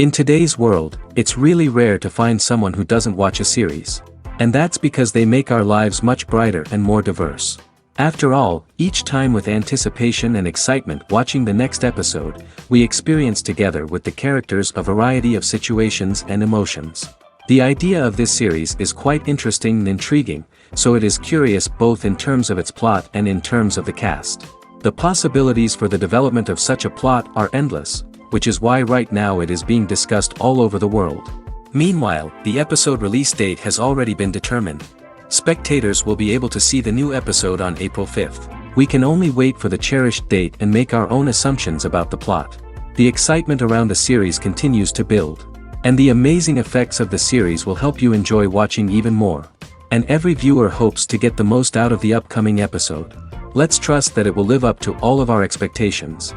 In today's world, it's really rare to find someone who doesn't watch a series. And that's because they make our lives much brighter and more diverse. After all, each time with anticipation and excitement watching the next episode, we experience together with the characters a variety of situations and emotions. The idea of this series is quite interesting and intriguing, so it is curious both in terms of its plot and in terms of the cast. The possibilities for the development of such a plot are endless, which is why right now it is being discussed all over the world. Meanwhile, the episode release date has already been determined. Spectators will be able to see the new episode on April 5th. We can only wait for the cherished date and make our own assumptions about the plot. The excitement around the series continues to build. And the amazing effects of the series will help you enjoy watching even more. And every viewer hopes to get the most out of the upcoming episode. Let's trust that it will live up to all of our expectations.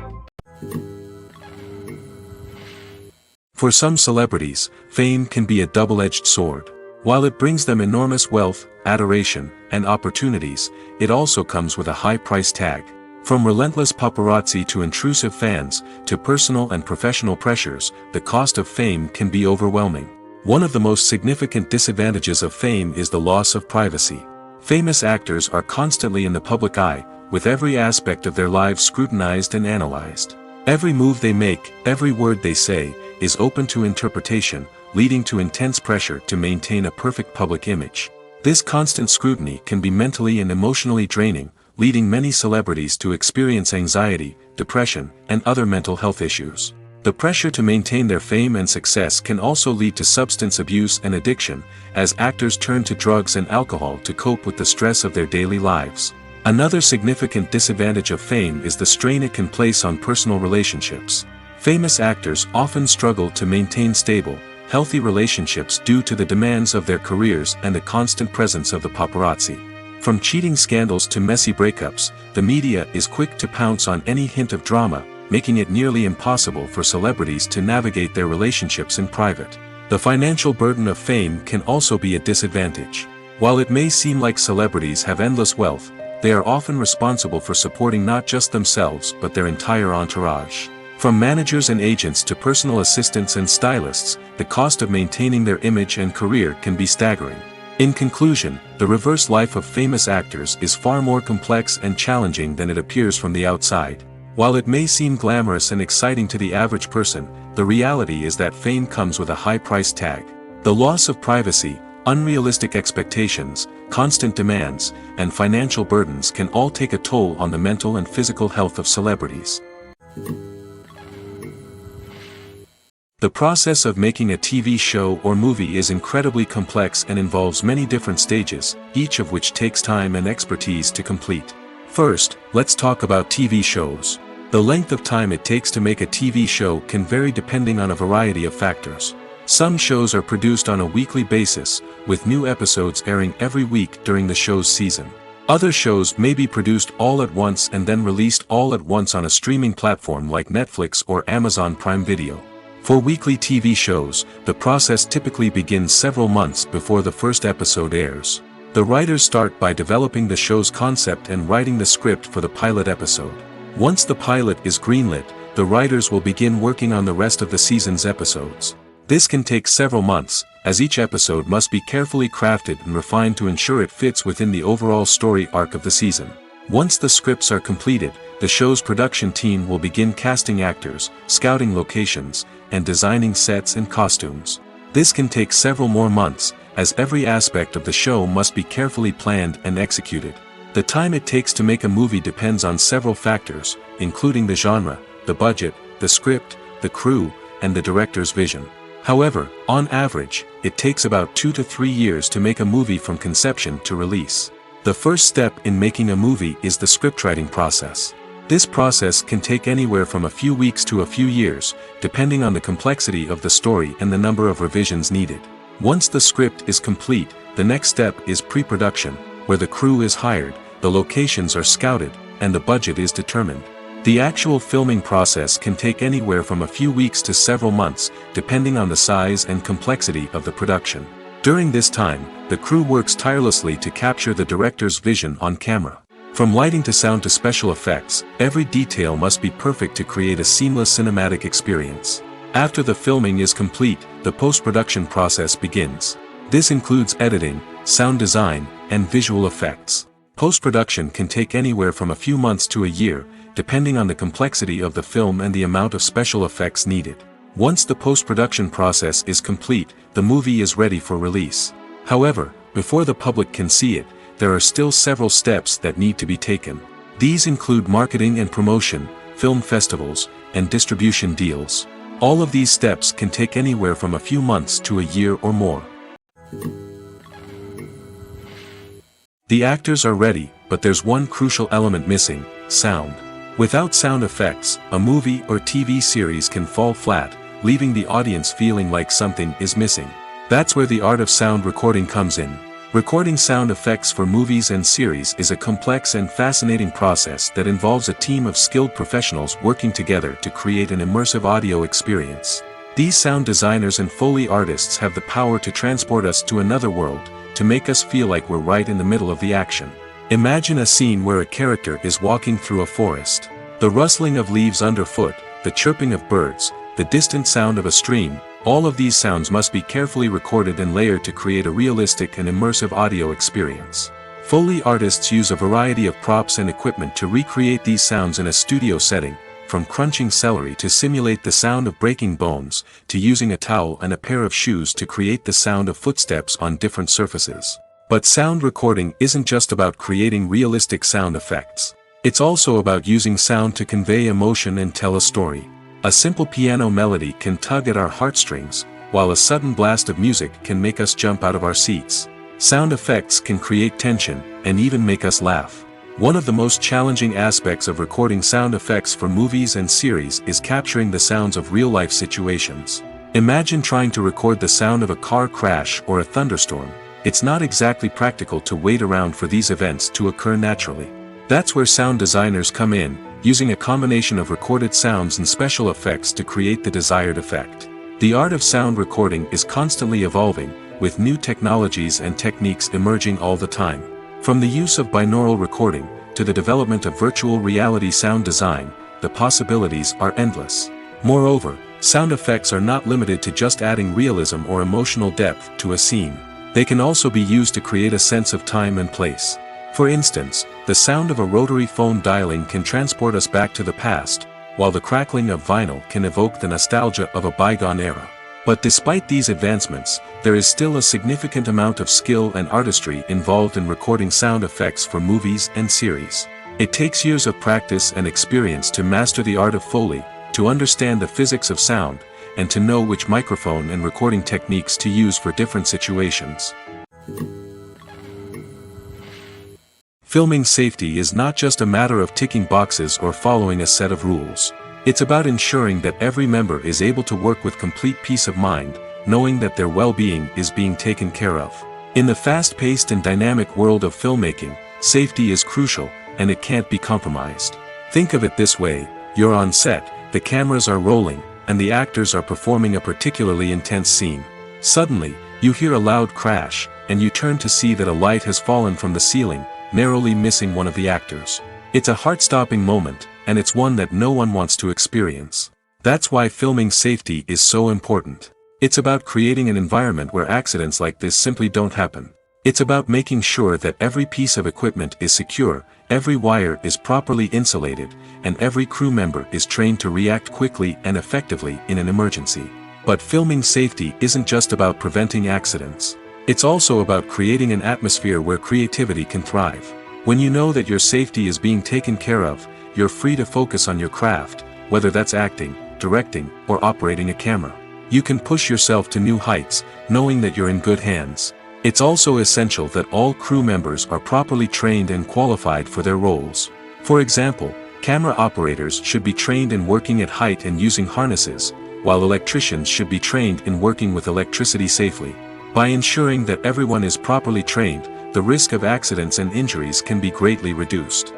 For some celebrities, fame can be a double-edged sword. While it brings them enormous wealth, adoration, and opportunities, it also comes with a high price tag. From relentless paparazzi to intrusive fans, to personal and professional pressures, the cost of fame can be overwhelming. One of the most significant disadvantages of fame is the loss of privacy. Famous actors are constantly in the public eye, with every aspect of their lives scrutinized and analyzed. Every move they make, every word they say, is open to interpretation, leading to intense pressure to maintain a perfect public image. This constant scrutiny can be mentally and emotionally draining, leading many celebrities to experience anxiety, depression, and other mental health issues. The pressure to maintain their fame and success can also lead to substance abuse and addiction, as actors turn to drugs and alcohol to cope with the stress of their daily lives. Another significant disadvantage of fame is the strain it can place on personal relationships. Famous actors often struggle to maintain stable, healthy relationships due to the demands of their careers and the constant presence of the paparazzi. From cheating scandals to messy breakups, the media is quick to pounce on any hint of drama, making it nearly impossible for celebrities to navigate their relationships in private. The financial burden of fame can also be a disadvantage. While it may seem like celebrities have endless wealth, they are often responsible for supporting not just themselves but their entire entourage. From managers and agents to personal assistants and stylists, the cost of maintaining their image and career can be staggering. In conclusion, the reverse life of famous actors is far more complex and challenging than it appears from the outside. While it may seem glamorous and exciting to the average person, the reality is that fame comes with a high price tag. The loss of privacy, unrealistic expectations, constant demands, and financial burdens can all take a toll on the mental and physical health of celebrities. The process of making a TV show or movie is incredibly complex and involves many different stages, each of which takes time and expertise to complete. First, let's talk about TV shows. The length of time it takes to make a TV show can vary depending on a variety of factors. Some shows are produced on a weekly basis, with new episodes airing every week during the show's season. Other shows may be produced all at once and then released all at once on a streaming platform like Netflix or Amazon Prime Video. For weekly TV shows, the process typically begins several months before the first episode airs. The writers start by developing the show's concept and writing the script for the pilot episode. Once the pilot is greenlit, the writers will begin working on the rest of the season's episodes. This can take several months, as each episode must be carefully crafted and refined to ensure it fits within the overall story arc of the season. Once the scripts are completed, the show's production team will begin casting actors, scouting locations, and designing sets and costumes. This can take several more months, as every aspect of the show must be carefully planned and executed. The time it takes to make a movie depends on several factors, including the genre, the budget, the script, the crew, and the director's vision. However, on average, it takes about 2 to 3 years to make a movie from conception to release. The first step in making a movie is the scriptwriting process. This process can take anywhere from a few weeks to a few years, depending on the complexity of the story and the number of revisions needed. Once the script is complete, the next step is pre-production, where the crew is hired, the locations are scouted, and the budget is determined. The actual filming process can take anywhere from a few weeks to several months, depending on the size and complexity of the production. During this time, the crew works tirelessly to capture the director's vision on camera. From lighting to sound to special effects, every detail must be perfect to create a seamless cinematic experience. After the filming is complete, the post-production process begins. This includes editing, sound design, and visual effects. Post-production can take anywhere from a few months to a year, depending on the complexity of the film and the amount of special effects needed. Once the post-production process is complete, the movie is ready for release. However, before the public can see it, there are still several steps that need to be taken. These include marketing and promotion, film festivals, and distribution deals. All of these steps can take anywhere from a few months to a year or more. The actors are ready, but there's one crucial element missing: sound. Without sound effects, a movie or TV series can fall flat, leaving the audience feeling like something is missing. That's where the art of sound recording comes in. Recording sound effects for movies and series is a complex and fascinating process that involves a team of skilled professionals working together to create an immersive audio experience. These sound designers and Foley artists have the power to transport us to another world, to make us feel like we're right in the middle of the action. Imagine a scene where a character is walking through a forest. The rustling of leaves underfoot, the chirping of birds, the distant sound of a stream, all of these sounds must be carefully recorded and layered to create a realistic and immersive audio experience. Foley artists use a variety of props and equipment to recreate these sounds in a studio setting, from crunching celery to simulate the sound of breaking bones, to using a towel and a pair of shoes to create the sound of footsteps on different surfaces. But sound recording isn't just about creating realistic sound effects. It's also about using sound to convey emotion and tell a story. A simple piano melody can tug at our heartstrings, while a sudden blast of music can make us jump out of our seats. Sound effects can create tension, and even make us laugh. One of the most challenging aspects of recording sound effects for movies and series is capturing the sounds of real-life situations. Imagine trying to record the sound of a car crash or a thunderstorm. It's not exactly practical to wait around for these events to occur naturally. That's where sound designers come in, using a combination of recorded sounds and special effects to create the desired effect. The art of sound recording is constantly evolving, with new technologies and techniques emerging all the time. From the use of binaural recording, to the development of virtual reality sound design, the possibilities are endless. Moreover, sound effects are not limited to just adding realism or emotional depth to a scene. They can also be used to create a sense of time and place. For instance, the sound of a rotary phone dialing can transport us back to the past, while the crackling of vinyl can evoke the nostalgia of a bygone era. But despite these advancements, there is still a significant amount of skill and artistry involved in recording sound effects for movies and series. It takes years of practice and experience to master the art of Foley, to understand the physics of sound, and to know which microphone and recording techniques to use for different situations. Filming safety is not just a matter of ticking boxes or following a set of rules. It's about ensuring that every member is able to work with complete peace of mind, knowing that their well-being is being taken care of. In the fast-paced and dynamic world of filmmaking, safety is crucial, and it can't be compromised. Think of it this way: you're on set, the cameras are rolling, and the actors are performing a particularly intense scene. Suddenly, you hear a loud crash, and you turn to see that a light has fallen from the ceiling, narrowly missing one of the actors. It's a heart-stopping moment, and it's one that no one wants to experience. That's why filming safety is so important. It's about creating an environment where accidents like this simply don't happen. It's about making sure that every piece of equipment is secure, every wire is properly insulated, and every crew member is trained to react quickly and effectively in an emergency. But filming safety isn't just about preventing accidents. It's also about creating an atmosphere where creativity can thrive. When you know that your safety is being taken care of, you're free to focus on your craft, whether that's acting, directing, or operating a camera. You can push yourself to new heights, knowing that you're in good hands. It's also essential that all crew members are properly trained and qualified for their roles. For example, camera operators should be trained in working at height and using harnesses, while electricians should be trained in working with electricity safely. By ensuring that everyone is properly trained, the risk of accidents and injuries can be greatly reduced.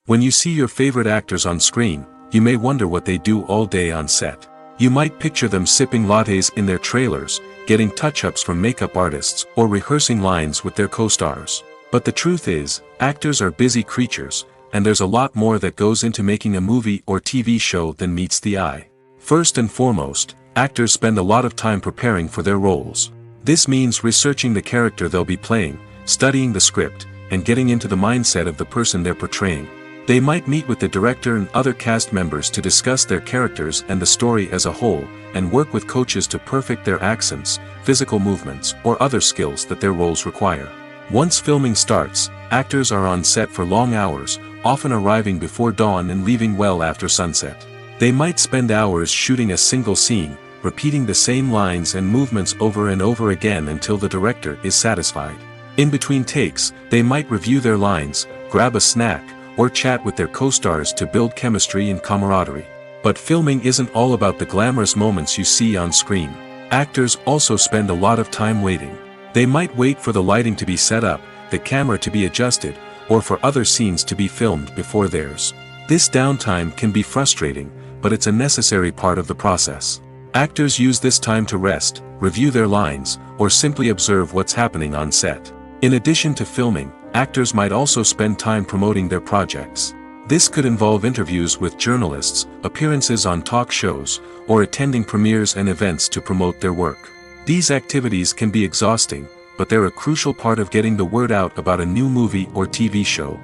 When you see your favorite actors on screen, you may wonder what they do all day on set. You might picture them sipping lattes in their trailers, getting touch-ups from makeup artists, or rehearsing lines with their co-stars. But the truth is, actors are busy creatures, and there's a lot more that goes into making a movie or TV show than meets the eye. First and foremost, actors spend a lot of time preparing for their roles. This means researching the character they'll be playing, studying the script, and getting into the mindset of the person they're portraying. They might meet with the director and other cast members to discuss their characters and the story as a whole, and work with coaches to perfect their accents, physical movements, or other skills that their roles require. Once filming starts, actors are on set for long hours, often arriving before dawn and leaving well after sunset. They might spend hours shooting a single scene, repeating the same lines and movements over and over again until the director is satisfied. In between takes, they might review their lines, grab a snack, or chat with their co-stars to build chemistry and camaraderie. But filming isn't all about the glamorous moments you see on screen. Actors also spend a lot of time waiting. They might wait for the lighting to be set up, the camera to be adjusted, or for other scenes to be filmed before theirs. This downtime can be frustrating, but it's a necessary part of the process. Actors use this time to rest, review their lines, or simply observe what's happening on set. In addition to filming, actors might also spend time promoting their projects. This could involve interviews with journalists, appearances on talk shows, or attending premieres and events to promote their work. These activities can be exhausting, but they're a crucial part of getting the word out about a new movie or TV show.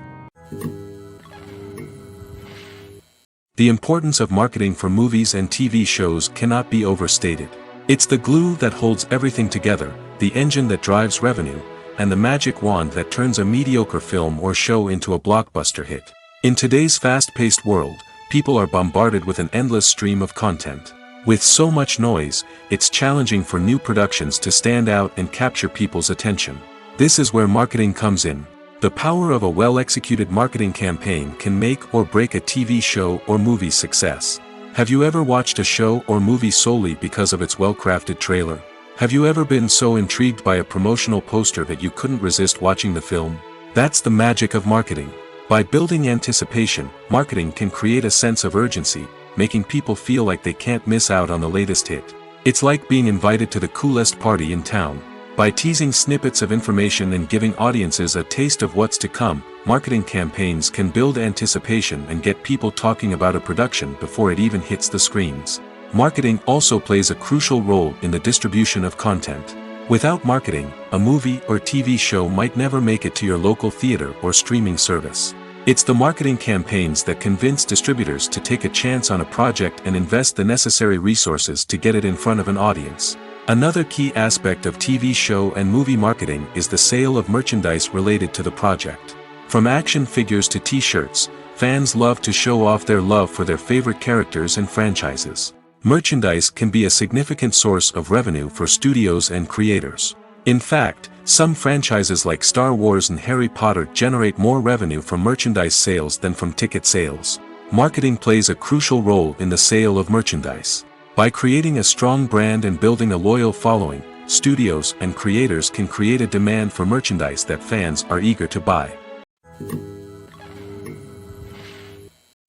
The importance of marketing for movies and TV shows cannot be overstated. It's the glue that holds everything together, the engine that drives revenue, and the magic wand that turns a mediocre film or show into a blockbuster hit. In today's fast-paced world, people are bombarded with an endless stream of content. With so much noise, it's challenging for new productions to stand out and capture people's attention. This is where marketing comes in. The power of a well-executed marketing campaign can make or break a TV show or movie's success. Have you ever watched a show or movie solely because of its well-crafted trailer? Have you ever been so intrigued by a promotional poster that you couldn't resist watching the film? That's the magic of marketing. By building anticipation, marketing can create a sense of urgency, making people feel like they can't miss out on the latest hit. It's like being invited to the coolest party in town. By teasing snippets of information and giving audiences a taste of what's to come, marketing campaigns can build anticipation and get people talking about a production before it even hits the screens. Marketing also plays a crucial role in the distribution of content. Without marketing, a movie or TV show might never make it to your local theater or streaming service. It's the marketing campaigns that convince distributors to take a chance on a project and invest the necessary resources to get it in front of an audience. Another key aspect of TV show and movie marketing is the sale of merchandise related to the project. From action figures to t-shirts, fans love to show off their love for their favorite characters and franchises. Merchandise can be a significant source of revenue for studios and creators. In fact, some franchises like Star Wars and Harry Potter generate more revenue from merchandise sales than from ticket sales. Marketing plays a crucial role in the sale of merchandise. By creating a strong brand and building a loyal following, studios and creators can create a demand for merchandise that fans are eager to buy.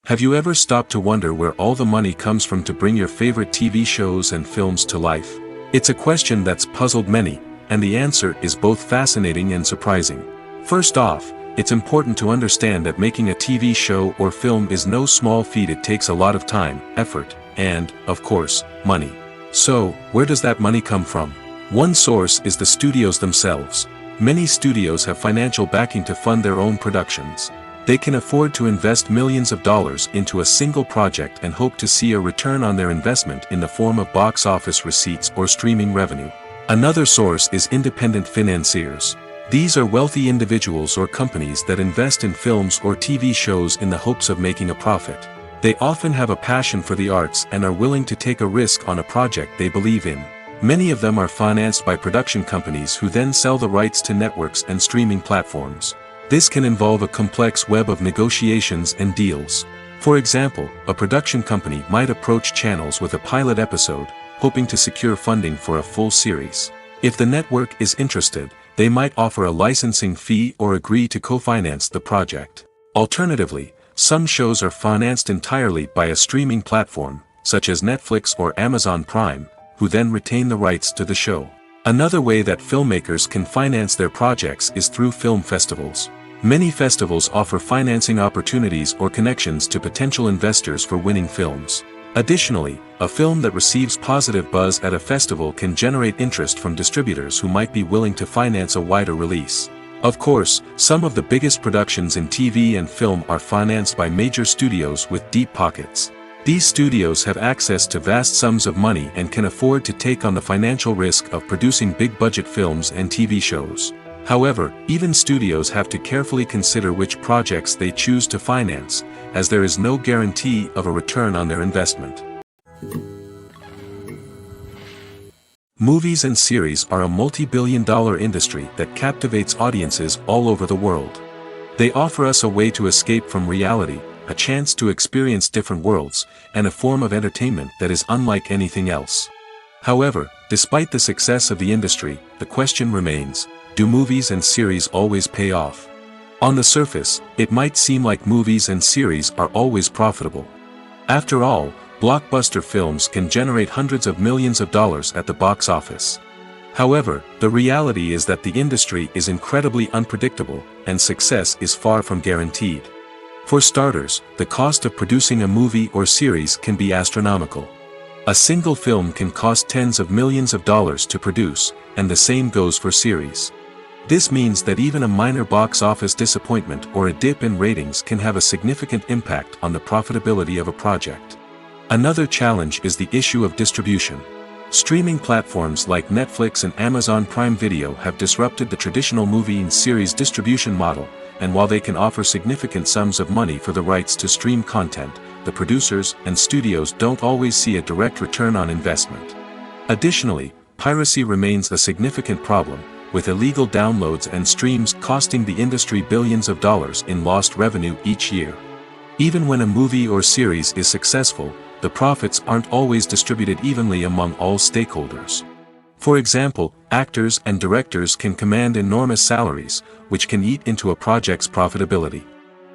Have you ever stopped to wonder where all the money comes from to bring your favorite TV shows and films to life? It's a question that's puzzled many, and the answer is both fascinating and surprising. First off, it's important to understand that making a TV show or film is no small feat. It takes a lot of time, effort, and, of course, money. So, where does that money come from? One source is the studios themselves. Many studios have financial backing to fund their own productions. They can afford to invest millions of dollars into a single project and hope to see a return on their investment in the form of box office receipts or streaming revenue. Another source is independent financiers. These are wealthy individuals or companies that invest in films or TV shows in the hopes of making a profit. They often have a passion for the arts and are willing to take a risk on a project they believe in. Many of them are financed by production companies who then sell the rights to networks and streaming platforms. This can involve a complex web of negotiations and deals. For example, a production company might approach channels with a pilot episode, hoping to secure funding for a full series. If the network is interested, they might offer a licensing fee or agree to co-finance the project. Alternatively, some shows are financed entirely by a streaming platform, such as Netflix or Amazon Prime, who then retain the rights to the show. Another way that filmmakers can finance their projects is through film festivals. Many festivals offer financing opportunities or connections to potential investors for winning films. Additionally, a film that receives positive buzz at a festival can generate interest from distributors who might be willing to finance a wider release. Of course, some of the biggest productions in TV and film are financed by major studios with deep pockets. These studios have access to vast sums of money and can afford to take on the financial risk of producing big-budget films and TV shows. However, even studios have to carefully consider which projects they choose to finance, as there is no guarantee of a return on their investment. Movies and series are a multi-billion-dollar industry that captivates audiences all over the world. They offer us a way to escape from reality, a chance to experience different worlds, and a form of entertainment that is unlike anything else. However, despite the success of the industry, the question remains, do movies and series always pay off? On the surface, it might seem like movies and series are always profitable. After all, blockbuster films can generate hundreds of millions of dollars at the box office. However, the reality is that the industry is incredibly unpredictable, and success is far from guaranteed. For starters, the cost of producing a movie or series can be astronomical. A single film can cost tens of millions of dollars to produce, and the same goes for series. This means that even a minor box office disappointment or a dip in ratings can have a significant impact on the profitability of a project. Another challenge is the issue of distribution. Streaming platforms like Netflix and Amazon Prime Video have disrupted the traditional movie and series distribution model, and while they can offer significant sums of money for the rights to stream content, the producers and studios don't always see a direct return on investment. Additionally, piracy remains a significant problem, with illegal downloads and streams costing the industry billions of dollars in lost revenue each year. Even when a movie or series is successful, the profits aren't always distributed evenly among all stakeholders. For example, actors and directors can command enormous salaries, which can eat into a project's profitability.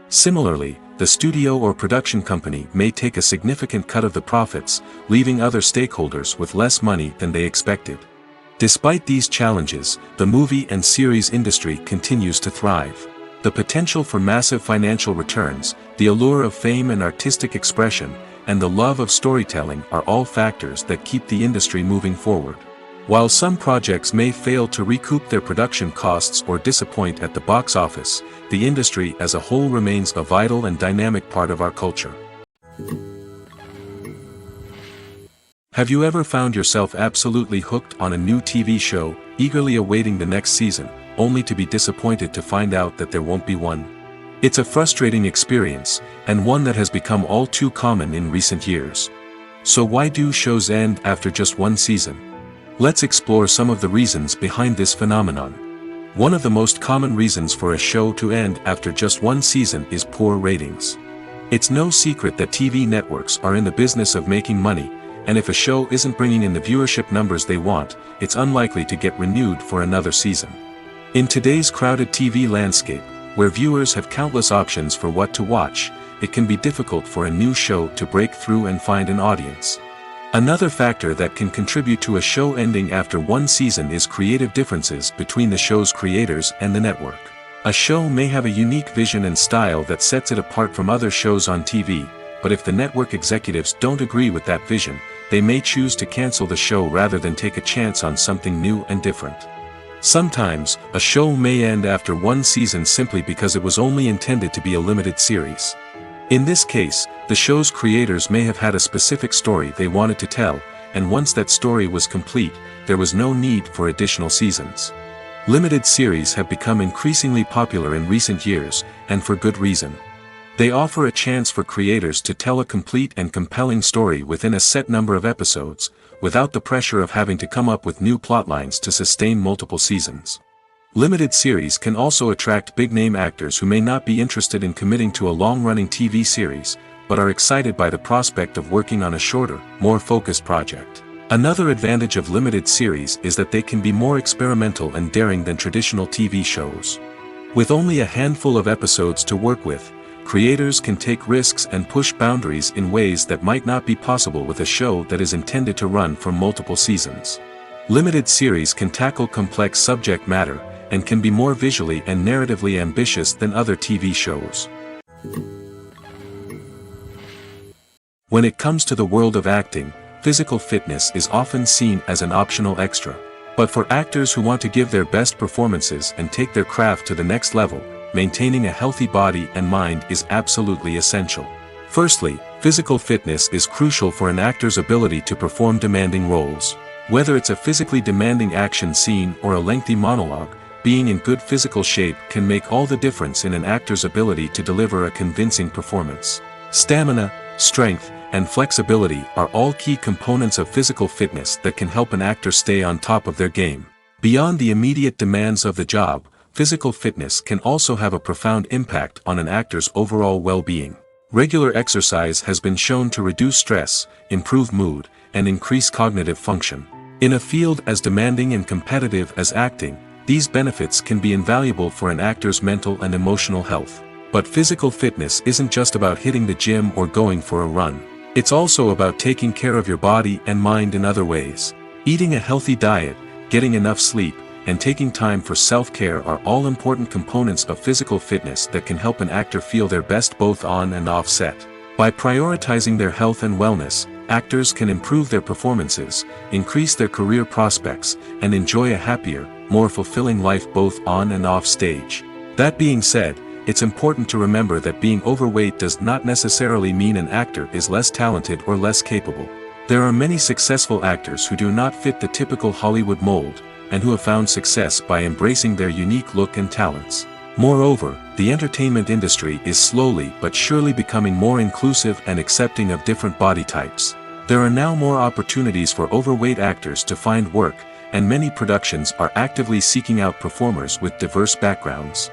Similarly, the studio or production company may take a significant cut of the profits, leaving other stakeholders with less money than they expected. Despite these challenges, the movie and series industry continues to thrive. The potential for massive financial returns, the allure of fame and artistic expression, and the love of storytelling are all factors that keep the industry moving forward. While some projects may fail to recoup their production costs or disappoint at the box office, the industry as a whole remains a vital and dynamic part of our culture. Have you ever found yourself absolutely hooked on a new TV show, eagerly awaiting the next season, only to be disappointed to find out that there won't be one? It's a frustrating experience, and one that has become all too common in recent years. So why do shows end after just one season? Let's explore some of the reasons behind this phenomenon. One of the most common reasons for a show to end after just one season is poor ratings. It's no secret that TV networks are in the business of making money, and if a show isn't bringing in the viewership numbers they want, it's unlikely to get renewed for another season. In today's crowded TV landscape, where viewers have countless options for what to watch, it can be difficult for a new show to break through and find an audience. Another factor that can contribute to a show ending after one season is creative differences between the show's creators and the network. A show may have a unique vision and style that sets it apart from other shows on TV, but if the network executives don't agree with that vision, they may choose to cancel the show rather than take a chance on something new and different. Sometimes, a show may end after one season simply because it was only intended to be a limited series. In this case, the show's creators may have had a specific story they wanted to tell, and once that story was complete, there was no need for additional seasons. Limited series have become increasingly popular in recent years, and for good reason. They offer a chance for creators to tell a complete and compelling story within a set number of episodes, without the pressure of having to come up with new plotlines to sustain multiple seasons. Limited series can also attract big-name actors who may not be interested in committing to a long-running TV series, but are excited by the prospect of working on a shorter, more focused project. Another advantage of limited series is that they can be more experimental and daring than traditional TV shows. With only a handful of episodes to work with, creators can take risks and push boundaries in ways that might not be possible with a show that is intended to run for multiple seasons. Limited series can tackle complex subject matter, and can be more visually and narratively ambitious than other TV shows. When it comes to the world of acting, physical fitness is often seen as an optional extra. But for actors who want to give their best performances and take their craft to the next level, maintaining a healthy body and mind is absolutely essential. Firstly, physical fitness is crucial for an actor's ability to perform demanding roles. Whether it's a physically demanding action scene or a lengthy monologue, being in good physical shape can make all the difference in an actor's ability to deliver a convincing performance. Stamina, strength, and flexibility are all key components of physical fitness that can help an actor stay on top of their game. Beyond the immediate demands of the job, physical fitness can also have a profound impact on an actor's overall well-being. Regular exercise has been shown to reduce stress, improve mood, and increase cognitive function. In a field as demanding and competitive as acting, these benefits can be invaluable for an actor's mental and emotional health. But physical fitness isn't just about hitting the gym or going for a run. It's also about taking care of your body and mind in other ways. Eating a healthy diet, getting enough sleep, and taking time for self-care are all important components of physical fitness that can help an actor feel their best both on and off set. By prioritizing their health and wellness, actors can improve their performances, increase their career prospects, and enjoy a happier, more fulfilling life both on and off stage. That being said, it's important to remember that being overweight does not necessarily mean an actor is less talented or less capable. There are many successful actors who do not fit the typical Hollywood mold, and who have found success by embracing their unique look and talents. Moreover, the entertainment industry is slowly but surely becoming more inclusive and accepting of different body types. There are now more opportunities for overweight actors to find work, and many productions are actively seeking out performers with diverse backgrounds.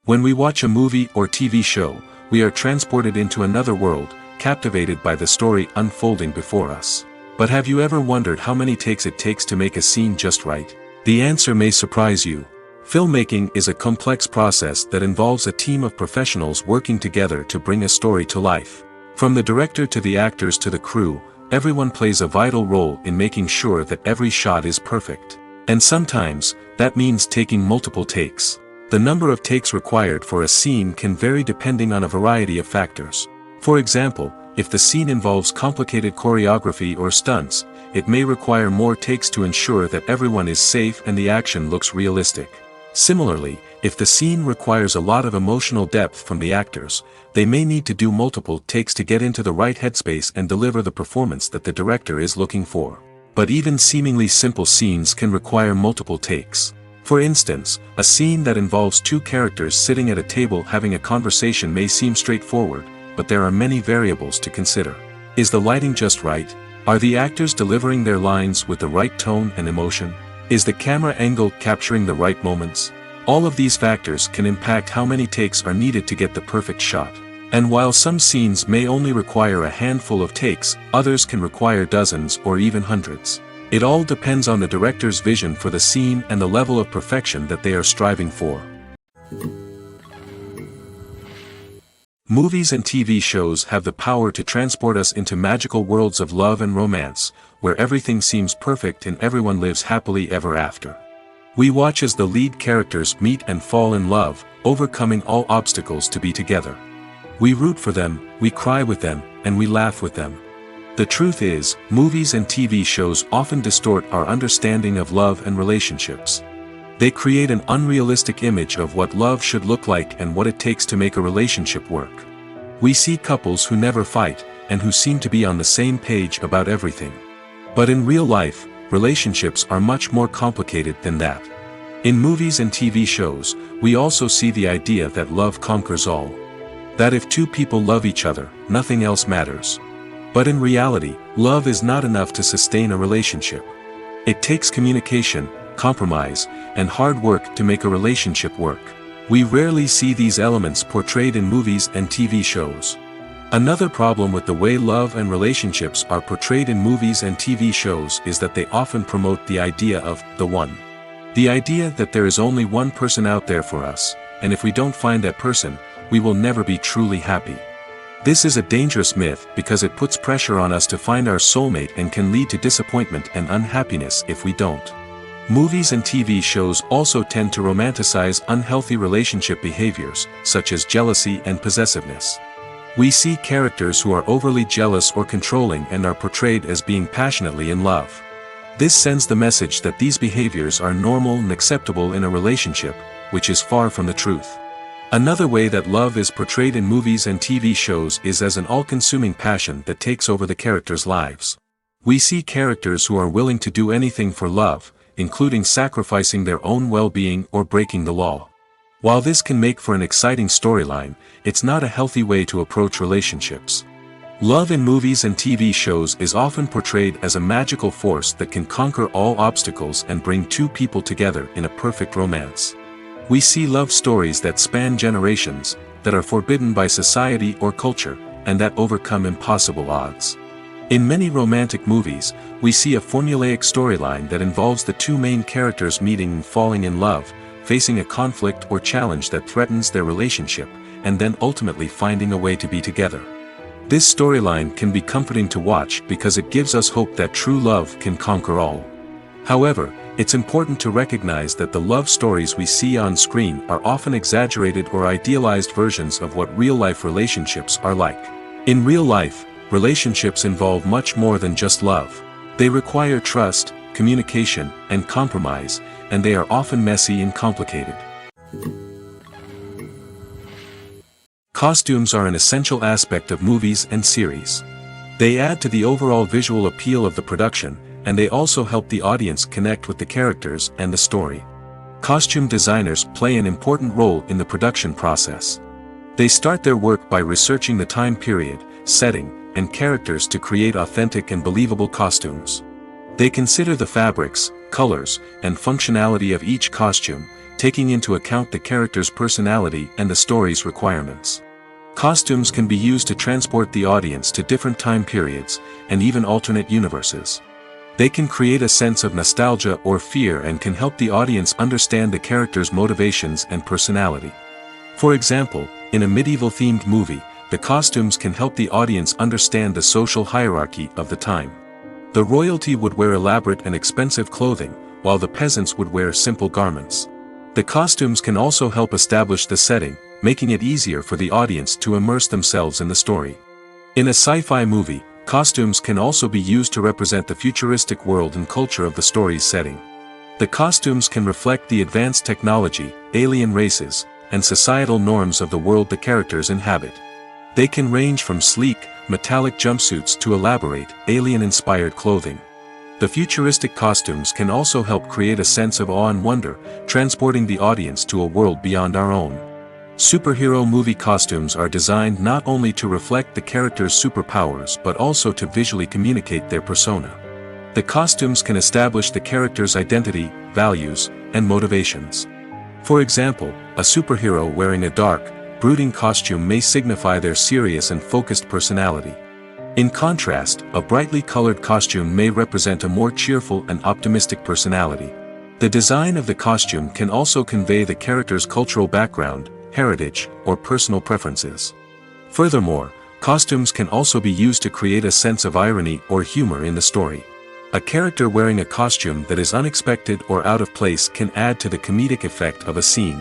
When we watch a movie or TV show, we are transported into another world, captivated by the story unfolding before us. But have you ever wondered how many takes it takes to make a scene just right? The answer may surprise you. Filmmaking is a complex process that involves a team of professionals working together to bring a story to life. From the director to the actors to the crew, everyone plays a vital role in making sure that every shot is perfect. And sometimes, that means taking multiple takes. The number of takes required for a scene can vary depending on a variety of factors. For example, if the scene involves complicated choreography or stunts, it may require more takes to ensure that everyone is safe and the action looks realistic. Similarly, if the scene requires a lot of emotional depth from the actors, they may need to do multiple takes to get into the right headspace and deliver the performance that the director is looking for. But even seemingly simple scenes can require multiple takes. For instance, a scene that involves two characters sitting at a table having a conversation may seem straightforward, but there are many variables to consider. Is the lighting just right? Are the actors delivering their lines with the right tone and emotion? Is the camera angle capturing the right moments? All of these factors can impact how many takes are needed to get the perfect shot. And while some scenes may only require a handful of takes, others can require dozens or even hundreds. It all depends on the director's vision for the scene and the level of perfection that they are striving for. Movies and TV shows have the power to transport us into magical worlds of love and romance, where everything seems perfect and everyone lives happily ever after. We watch as the lead characters meet and fall in love, overcoming all obstacles to be together. We root for them, we cry with them, and we laugh with them. The truth is, movies and TV shows often distort our understanding of love and relationships. They create an unrealistic image of what love should look like and what it takes to make a relationship work. We see couples who never fight, and who seem to be on the same page about everything. But in real life, relationships are much more complicated than that. In movies and TV shows, we also see the idea that love conquers all. That if two people love each other, nothing else matters. But in reality, love is not enough to sustain a relationship. It takes communication, compromise, and hard work to make a relationship work. We rarely see these elements portrayed in movies and TV shows. Another problem with the way love and relationships are portrayed in movies and TV shows is that they often promote the idea of the one. The idea that there is only one person out there for us, and if we don't find that person, we will never be truly happy. This is a dangerous myth because it puts pressure on us to find our soulmate and can lead to disappointment and unhappiness if we don't. Movies and TV shows also tend to romanticize unhealthy relationship behaviors, such as jealousy and possessiveness. We see characters who are overly jealous or controlling and are portrayed as being passionately in love. This sends the message that these behaviors are normal and acceptable in a relationship, which is far from the truth. Another way that love is portrayed in movies and TV shows is as an all-consuming passion that takes over the characters' lives. We see characters who are willing to do anything for love, including sacrificing their own well-being or breaking the law. While this can make for an exciting storyline, it's not a healthy way to approach relationships. Love in movies and TV shows is often portrayed as a magical force that can conquer all obstacles and bring two people together in a perfect romance. We see love stories that span generations, that are forbidden by society or culture, and that overcome impossible odds. In many romantic movies, we see a formulaic storyline that involves the two main characters meeting and falling in love, facing a conflict or challenge that threatens their relationship, and then ultimately finding a way to be together. This storyline can be comforting to watch because it gives us hope that true love can conquer all. However, it's important to recognize that the love stories we see on screen are often exaggerated or idealized versions of what real-life relationships are like. In real life, relationships involve much more than just love. They require trust, communication, and compromise, and they are often messy and complicated. Costumes are an essential aspect of movies and series. They add to the overall visual appeal of the production, and they also help the audience connect with the characters and the story. Costume designers play an important role in the production process. They start their work by researching the time period, setting, and characters to create authentic and believable costumes. They consider the fabrics, colors, and functionality of each costume, taking into account the character's personality and the story's requirements. Costumes can be used to transport the audience to different time periods, and even alternate universes. They can create a sense of nostalgia or fear and can help the audience understand the character's motivations and personality. For example, in a medieval-themed movie, the costumes can help the audience understand the social hierarchy of the time. The royalty would wear elaborate and expensive clothing, while the peasants would wear simple garments. The costumes can also help establish the setting, making it easier for the audience to immerse themselves in the story. In a sci-fi movie, costumes can also be used to represent the futuristic world and culture of the story's setting. The costumes can reflect the advanced technology, alien races, and societal norms of the world the characters inhabit. They can range from sleek, metallic jumpsuits to elaborate, alien-inspired clothing. The futuristic costumes can also help create a sense of awe and wonder, transporting the audience to a world beyond our own. Superhero movie costumes are designed not only to reflect the character's superpowers but also to visually communicate their persona. The costumes can establish the character's identity, values, and motivations. For example, a superhero wearing a dark, brooding costume may signify their serious and focused personality. In contrast, a brightly colored costume may represent a more cheerful and optimistic personality. The design of the costume can also convey the character's cultural background, heritage, or personal preferences. Furthermore, costumes can also be used to create a sense of irony or humor in the story. A character wearing a costume that is unexpected or out of place can add to the comedic effect of a scene.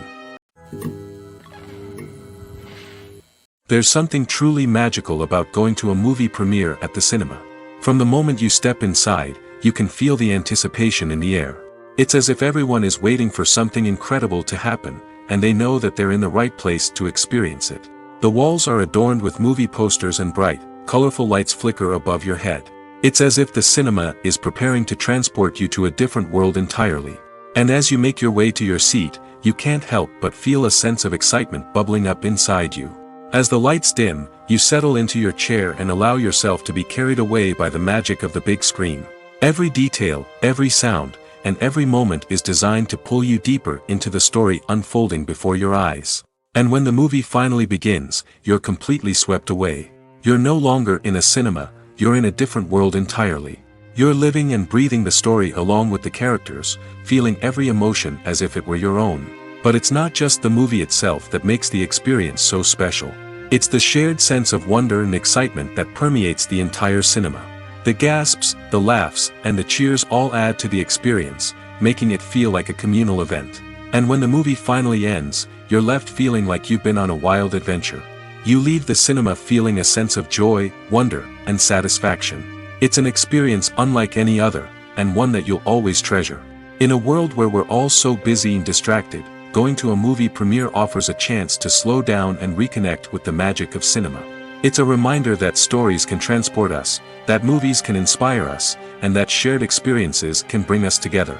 There's something truly magical about going to a movie premiere at the cinema. From the moment you step inside, you can feel the anticipation in the air. It's as if everyone is waiting for something incredible to happen, and they know that they're in the right place to experience it. The walls are adorned with movie posters and bright, colorful lights flicker above your head. It's as if the cinema is preparing to transport you to a different world entirely. And as you make your way to your seat, you can't help but feel a sense of excitement bubbling up inside you. As the lights dim, you settle into your chair and allow yourself to be carried away by the magic of the big screen. Every detail, every sound, and every moment is designed to pull you deeper into the story unfolding before your eyes. And when the movie finally begins, you're completely swept away. You're no longer in a cinema, you're in a different world entirely. You're living and breathing the story along with the characters, feeling every emotion as if it were your own. But it's not just the movie itself that makes the experience so special. It's the shared sense of wonder and excitement that permeates the entire cinema. The gasps, the laughs, and the cheers all add to the experience, making it feel like a communal event. And when the movie finally ends, you're left feeling like you've been on a wild adventure. You leave the cinema feeling a sense of joy, wonder, and satisfaction. It's an experience unlike any other, and one that you'll always treasure. In a world where we're all so busy and distracted, going to a movie premiere offers a chance to slow down and reconnect with the magic of cinema. It's a reminder that stories can transport us, that movies can inspire us, and that shared experiences can bring us together.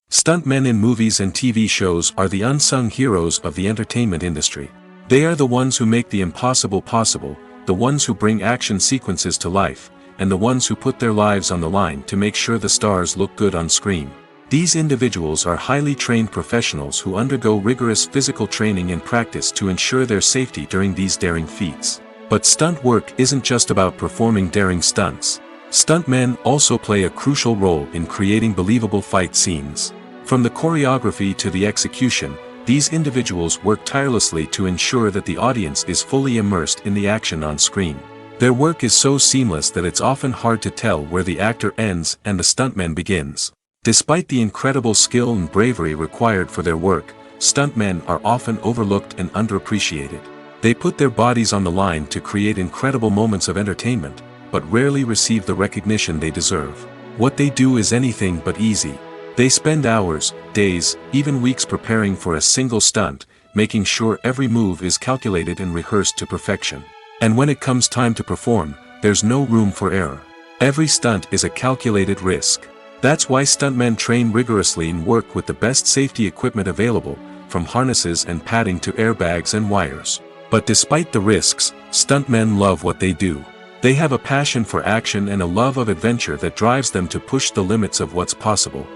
Stuntmen in movies and TV shows are the unsung heroes of the entertainment industry. They are the ones who make the impossible possible, the ones who bring action sequences to life, and the ones who put their lives on the line to make sure the stars look good on screen. These individuals are highly trained professionals who undergo rigorous physical training and practice to ensure their safety during these daring feats. But stunt work isn't just about performing daring stunts. Stuntmen also play a crucial role in creating believable fight scenes. From the choreography to the execution, these individuals work tirelessly to ensure that the audience is fully immersed in the action on screen. Their work is so seamless that it's often hard to tell where the actor ends and the stuntman begins. Despite the incredible skill and bravery required for their work, stuntmen are often overlooked and underappreciated. They put their bodies on the line to create incredible moments of entertainment, but rarely receive the recognition they deserve. What they do is anything but easy. They spend hours, days, even weeks preparing for a single stunt, making sure every move is calculated and rehearsed to perfection. And when it comes time to perform, there's no room for error. Every stunt is a calculated risk. That's why stuntmen train rigorously and work with the best safety equipment available, from harnesses and padding to airbags and wires. But despite the risks, stuntmen love what they do. They have a passion for action and a love of adventure that drives them to push the limits of what's possible.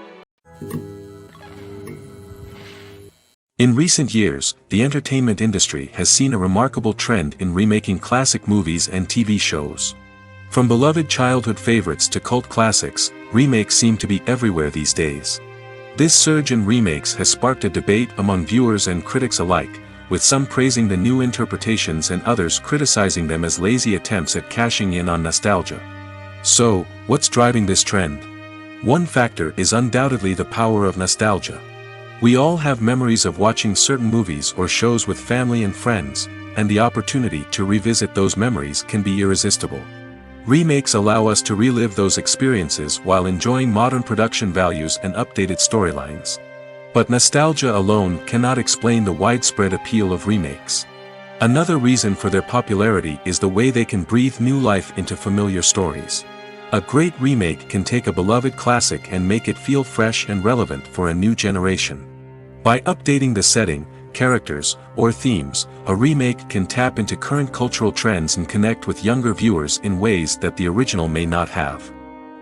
In recent years, the entertainment industry has seen a remarkable trend in remaking classic movies and TV shows. From beloved childhood favorites to cult classics, remakes seem to be everywhere these days. This surge in remakes has sparked a debate among viewers and critics alike, with some praising the new interpretations and others criticizing them as lazy attempts at cashing in on nostalgia. So, what's driving this trend? One factor is undoubtedly the power of nostalgia. We all have memories of watching certain movies or shows with family and friends, and the opportunity to revisit those memories can be irresistible. Remakes allow us to relive those experiences while enjoying modern production values and updated storylines. But nostalgia alone cannot explain the widespread appeal of remakes. Another reason for their popularity is the way they can breathe new life into familiar stories. A great remake can take a beloved classic and make it feel fresh and relevant for a new generation. By updating the setting, characters, or themes, a remake can tap into current cultural trends and connect with younger viewers in ways that the original may not have.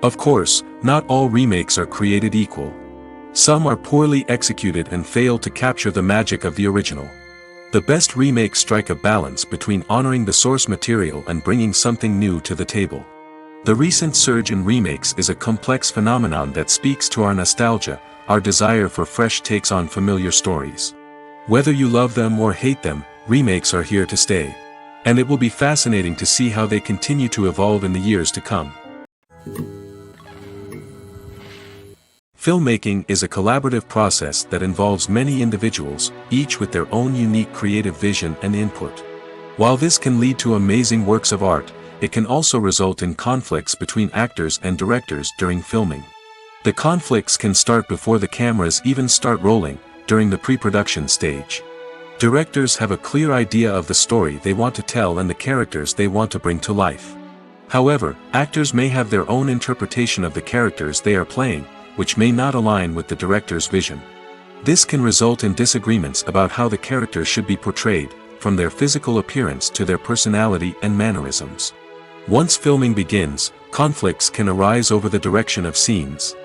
Of course, not all remakes are created equal. Some are poorly executed and fail to capture the magic of the original. The best remakes strike a balance between honoring the source material and bringing something new to the table. The recent surge in remakes is a complex phenomenon that speaks to our nostalgia, our desire for fresh takes on familiar stories. Whether you love them or hate them, remakes are here to stay. And it will be fascinating to see how they continue to evolve in the years to come. Filmmaking is a collaborative process that involves many individuals, each with their own unique creative vision and input. While this can lead to amazing works of art, it can also result in conflicts between actors and directors during filming. The conflicts can start before the cameras even start rolling, during the pre-production stage. Directors have a clear idea of the story they want to tell and the characters they want to bring to life. However, actors may have their own interpretation of the characters they are playing, which may not align with the director's vision. This can result in disagreements about how the characters should be portrayed, from their physical appearance to their personality and mannerisms. Once filming begins, conflicts can arise over the direction of scenes.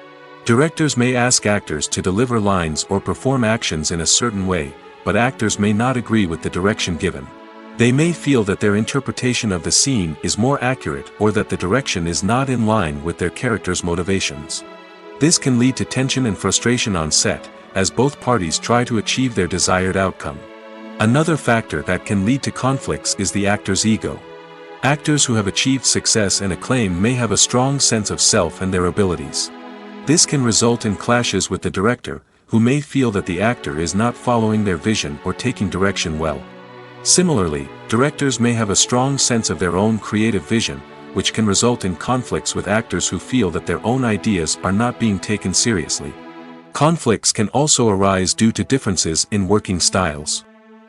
Directors may ask actors to deliver lines or perform actions in a certain way, but actors may not agree with the direction given. They may feel that their interpretation of the scene is more accurate or that the direction is not in line with their character's motivations. This can lead to tension and frustration on set, as both parties try to achieve their desired outcome. Another factor that can lead to conflicts is the actor's ego. Actors who have achieved success and acclaim may have a strong sense of self and their abilities. This can result in clashes with the director, who may feel that the actor is not following their vision or taking direction well. Similarly, directors may have a strong sense of their own creative vision, which can result in conflicts with actors who feel that their own ideas are not being taken seriously. Conflicts can also arise due to differences in working styles.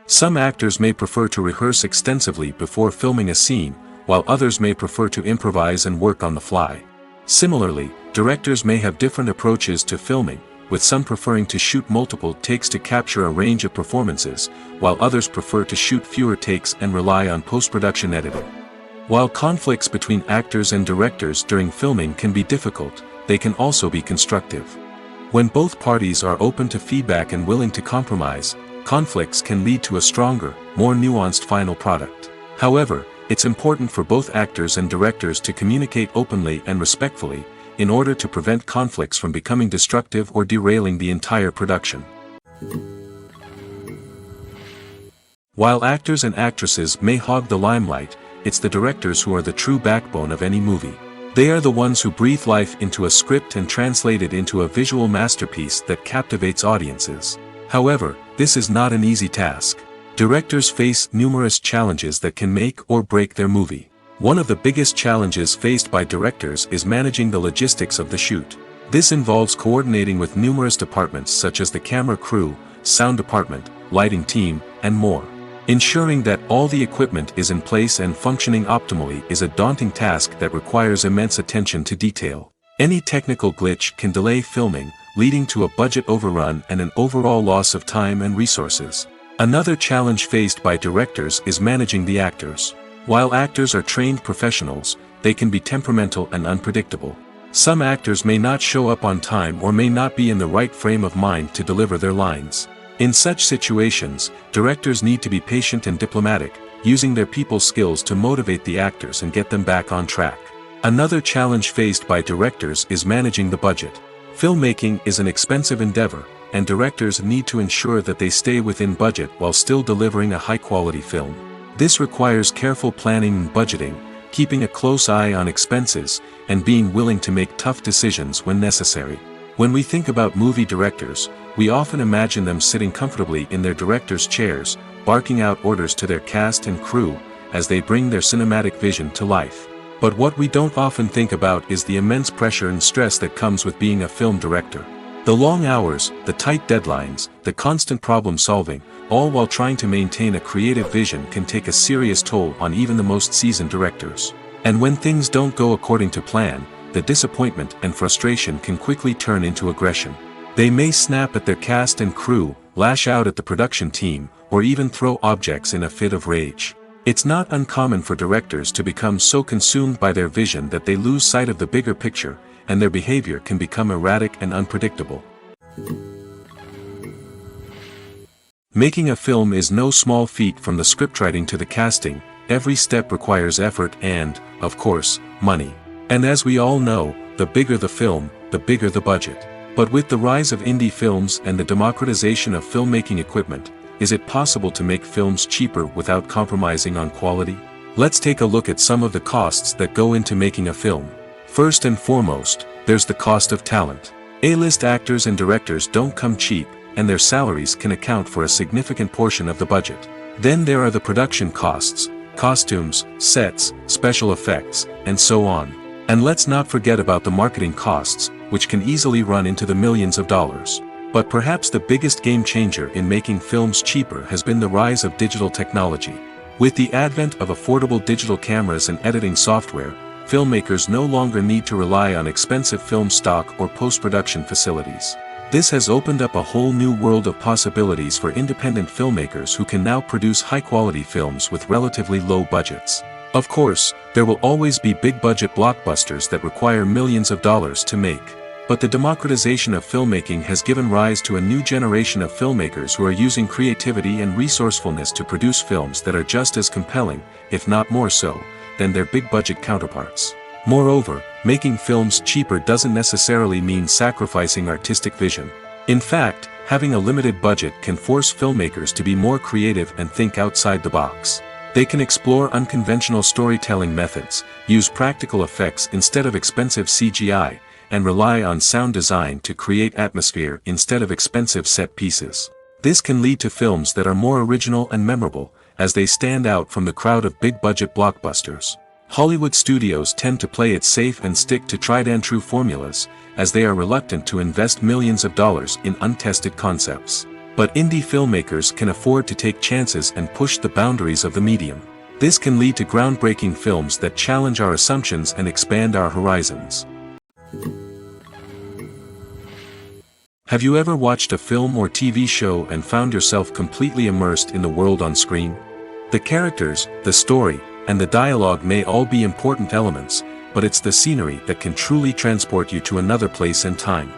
Some actors may prefer to rehearse extensively before filming a scene, while others may prefer to improvise and work on the fly. Similarly, directors may have different approaches to filming, with some preferring to shoot multiple takes to capture a range of performances, while others prefer to shoot fewer takes and rely on post-production editing. While conflicts between actors and directors during filming can be difficult, they can also be constructive. When both parties are open to feedback and willing to compromise, conflicts can lead to a stronger, more nuanced final product. However, it's important for both actors and directors to communicate openly and respectfully, in order to prevent conflicts from becoming destructive or derailing the entire production. While actors and actresses may hog the limelight, it's the directors who are the true backbone of any movie. They are the ones who breathe life into a script and translate it into a visual masterpiece that captivates audiences. However, this is not an easy task. Directors face numerous challenges that can make or break their movie. One of the biggest challenges faced by directors is managing the logistics of the shoot. This involves coordinating with numerous departments such as the camera crew, sound department, lighting team, and more. Ensuring that all the equipment is in place and functioning optimally is a daunting task that requires immense attention to detail. Any technical glitch can delay filming, leading to a budget overrun and an overall loss of time and resources. Another challenge faced by directors is managing the actors. While actors are trained professionals, they can be temperamental and unpredictable. Some actors may not show up on time or may not be in the right frame of mind to deliver their lines. In such situations, directors need to be patient and diplomatic, using their people skills to motivate the actors and get them back on track. Another challenge faced by directors is managing the budget. Filmmaking is an expensive endeavor, and directors need to ensure that they stay within budget while still delivering a high-quality film. This requires careful planning and budgeting, keeping a close eye on expenses, and being willing to make tough decisions when necessary. When we think about movie directors, we often imagine them sitting comfortably in their director's chairs, barking out orders to their cast and crew, as they bring their cinematic vision to life. But what we don't often think about is the immense pressure and stress that comes with being a film director. The long hours, the tight deadlines, the constant problem solving, all while trying to maintain a creative vision can take a serious toll on even the most seasoned directors. And when things don't go according to plan, the disappointment and frustration can quickly turn into aggression. They may snap at their cast and crew, lash out at the production team, or even throw objects in a fit of rage. It's not uncommon for directors to become so consumed by their vision that they lose sight of the bigger picture, and their behavior can become erratic and unpredictable. Making a film is no small feat. From the scriptwriting to the casting, every step requires effort and, of course, money. And as we all know, the bigger the film, the bigger the budget. But with the rise of indie films and the democratization of filmmaking equipment, is it possible to make films cheaper without compromising on quality? Let's take a look at some of the costs that go into making a film. First and foremost, there's the cost of talent. A-list actors and directors don't come cheap, and their salaries can account for a significant portion of the budget. Then there are the production costs, costumes, sets, special effects, and so on. And let's not forget about the marketing costs, which can easily run into the millions of dollars. But perhaps the biggest game changer in making films cheaper has been the rise of digital technology. With the advent of affordable digital cameras and editing software, filmmakers no longer need to rely on expensive film stock or post-production facilities. This has opened up a whole new world of possibilities for independent filmmakers who can now produce high-quality films with relatively low budgets. Of course, there will always be big-budget blockbusters that require millions of dollars to make. But the democratization of filmmaking has given rise to a new generation of filmmakers who are using creativity and resourcefulness to produce films that are just as compelling, if not more so, than their big-budget counterparts. Moreover, making films cheaper doesn't necessarily mean sacrificing artistic vision. In fact, having a limited budget can force filmmakers to be more creative and think outside the box. They can explore unconventional storytelling methods, use practical effects instead of expensive CGI, and rely on sound design to create atmosphere instead of expensive set pieces. This can lead to films that are more original and memorable, as they stand out from the crowd of big-budget blockbusters. Hollywood studios tend to play it safe and stick to tried-and-true formulas, as they are reluctant to invest millions of dollars in untested concepts. But indie filmmakers can afford to take chances and push the boundaries of the medium. This can lead to groundbreaking films that challenge our assumptions and expand our horizons. Have you ever watched a film or TV show and found yourself completely immersed in the world on screen? The characters, the story, and the dialogue may all be important elements, but it's the scenery that can truly transport you to another place and time.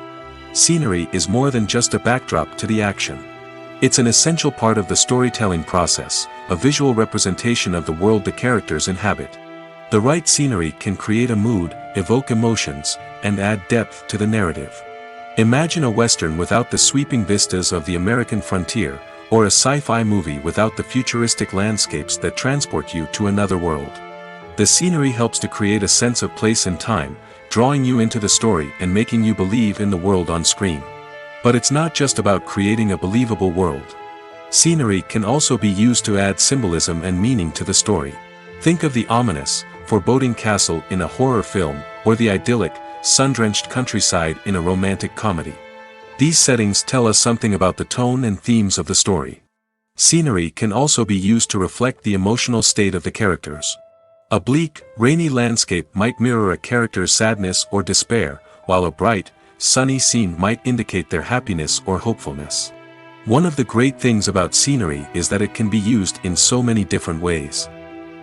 Scenery is more than just a backdrop to the action. It's an essential part of the storytelling process, a visual representation of the world the characters inhabit. The right scenery can create a mood, evoke emotions, and add depth to the narrative. Imagine a Western without the sweeping vistas of the American frontier, or a sci-fi movie without the futuristic landscapes that transport you to another world. The scenery helps to create a sense of place and time, drawing you into the story and making you believe in the world on screen. But it's not just about creating a believable world. Scenery can also be used to add symbolism and meaning to the story. Think of the ominous, foreboding castle in a horror film, or the idyllic, sun-drenched countryside in a romantic comedy. These settings tell us something about the tone and themes of the story. Scenery can also be used to reflect the emotional state of the characters. A bleak, rainy landscape might mirror a character's sadness or despair, while a bright, sunny scene might indicate their happiness or hopefulness. One of the great things about scenery is that it can be used in so many different ways.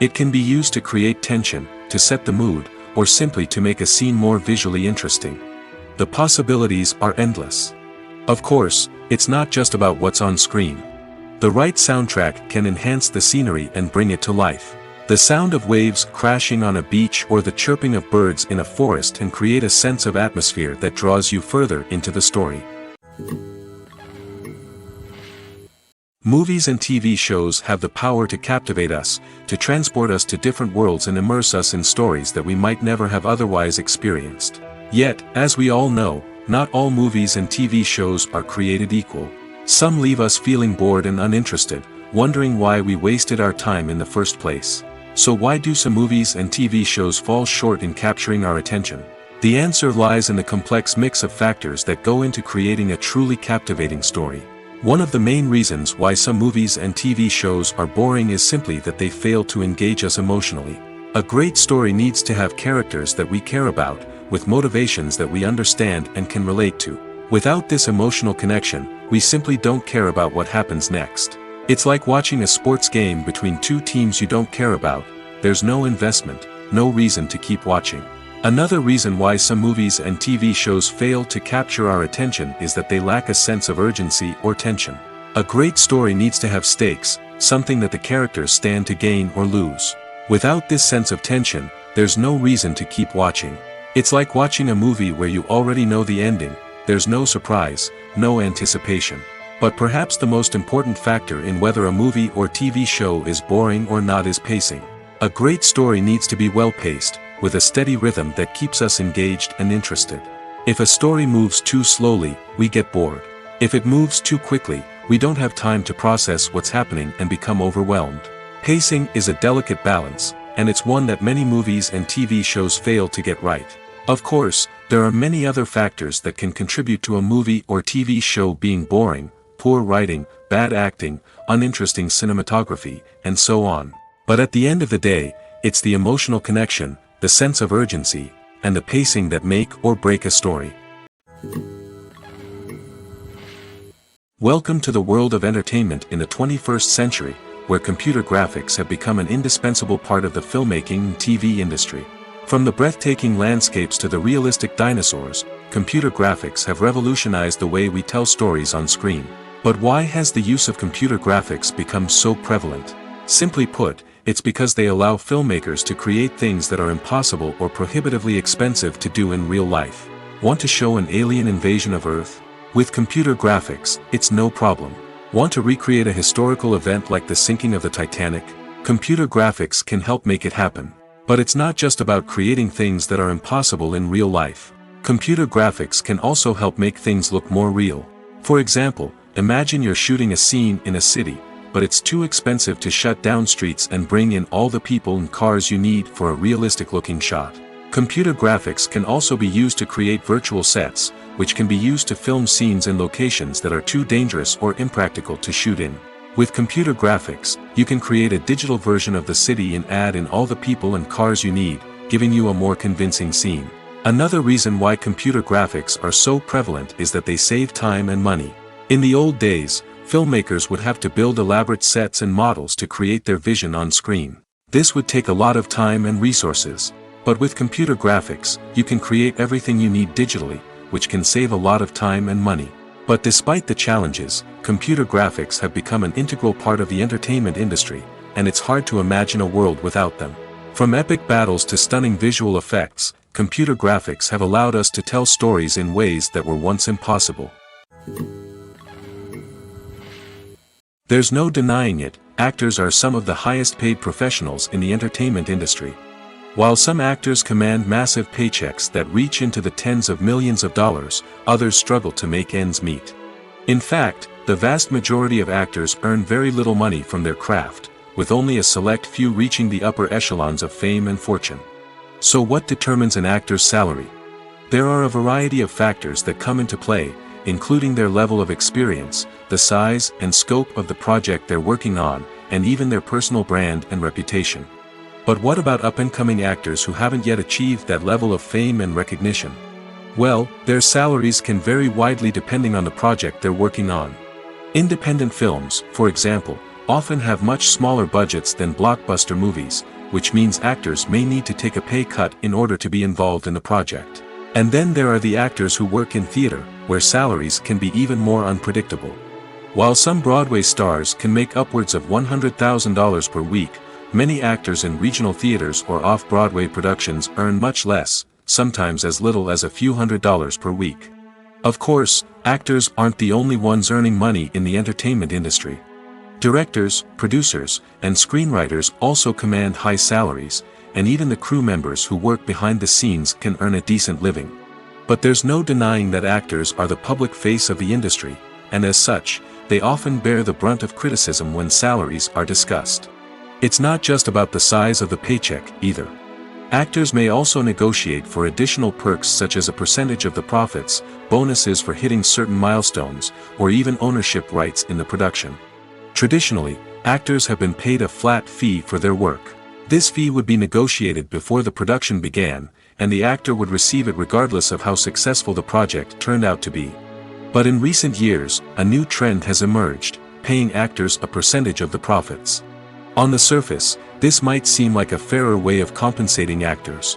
It can be used to create tension, to set the mood, or simply to make a scene more visually interesting. The possibilities are endless. Of course, it's not just about what's on screen. The right soundtrack can enhance the scenery and bring it to life. The sound of waves crashing on a beach or the chirping of birds in a forest can create a sense of atmosphere that draws you further into the story. Movies and TV shows have the power to captivate us, to transport us to different worlds and immerse us in stories that we might never have otherwise experienced. Yet, as we all know, not all movies and TV shows are created equal. Some leave us feeling bored and uninterested, wondering why we wasted our time in the first place. So why do some movies and TV shows fall short in capturing our attention? The answer lies in the complex mix of factors that go into creating a truly captivating story. One of the main reasons why some movies and TV shows are boring is simply that they fail to engage us emotionally. A great story needs to have characters that we care about, with motivations that we understand and can relate to. Without this emotional connection, we simply don't care about what happens next. It's like watching a sports game between two teams you don't care about. There's no investment, no reason to keep watching. Another reason why some movies and TV shows fail to capture our attention is that they lack a sense of urgency or tension. A great story needs to have stakes, something that the characters stand to gain or lose. Without this sense of tension, there's no reason to keep watching. It's like watching a movie where you already know the ending. There's no surprise, no anticipation. But perhaps the most important factor in whether a movie or TV show is boring or not is pacing. A great story needs to be well-paced, with a steady rhythm that keeps us engaged and interested. If a story moves too slowly, we get bored. If it moves too quickly, we don't have time to process what's happening and become overwhelmed. Pacing is a delicate balance, and it's one that many movies and TV shows fail to get right. Of course, there are many other factors that can contribute to a movie or TV show being boring: poor writing, bad acting, uninteresting cinematography, and so on. But at the end of the day, it's the emotional connection, the sense of urgency, and the pacing that make or break a story. Welcome to the world of entertainment in the 21st century, where computer graphics have become an indispensable part of the filmmaking and TV industry. From the breathtaking landscapes to the realistic dinosaurs, computer graphics have revolutionized the way we tell stories on screen. But why has the use of computer graphics become so prevalent? Simply put, it's because they allow filmmakers to create things that are impossible or prohibitively expensive to do in real life. Want to show an alien invasion of Earth? With computer graphics, it's no problem. Want to recreate a historical event like the sinking of the Titanic? Computer graphics can help make it happen. But it's not just about creating things that are impossible in real life. Computer graphics can also help make things look more real. For example, imagine you're shooting a scene in a city, but it's too expensive to shut down streets and bring in all the people and cars you need for a realistic-looking shot. Computer graphics can also be used to create virtual sets, which can be used to film scenes in locations that are too dangerous or impractical to shoot in. With computer graphics, you can create a digital version of the city and add in all the people and cars you need, giving you a more convincing scene. Another reason why computer graphics are so prevalent is that they save time and money. In the old days, filmmakers would have to build elaborate sets and models to create their vision on screen. This would take a lot of time and resources. But with computer graphics, you can create everything you need digitally, which can save a lot of time and money. But despite the challenges, computer graphics have become an integral part of the entertainment industry, and it's hard to imagine a world without them. From epic battles to stunning visual effects, computer graphics have allowed us to tell stories in ways that were once impossible. There's no denying it, actors are some of the highest paid professionals in the entertainment industry. While some actors command massive paychecks that reach into the tens of millions of dollars, others struggle to make ends meet. In fact, the vast majority of actors earn very little money from their craft, with only a select few reaching the upper echelons of fame and fortune. So what determines an actor's salary? There are a variety of factors that come into play, including their level of experience, the size and scope of the project they're working on, and even their personal brand and reputation. But what about up-and-coming actors who haven't yet achieved that level of fame and recognition? Well, their salaries can vary widely depending on the project they're working on. Independent films, for example, often have much smaller budgets than blockbuster movies, which means actors may need to take a pay cut in order to be involved in the project. And then there are the actors who work in theater, where salaries can be even more unpredictable. While some Broadway stars can make upwards of $100,000 per week, many actors in regional theaters or off-Broadway productions earn much less, sometimes as little as a few $100s per week. Of course, actors aren't the only ones earning money in the entertainment industry. Directors, producers, and screenwriters also command high salaries, and even the crew members who work behind the scenes can earn a decent living. But there's no denying that actors are the public face of the industry, and as such, they often bear the brunt of criticism when salaries are discussed. It's not just about the size of the paycheck, either. Actors may also negotiate for additional perks such as a percentage of the profits, bonuses for hitting certain milestones, or even ownership rights in the production. Traditionally, actors have been paid a flat fee for their work. This fee would be negotiated before the production began, and the actor would receive it regardless of how successful the project turned out to be. But in recent years, a new trend has emerged, paying actors a percentage of the profits. On the surface, this might seem like a fairer way of compensating actors.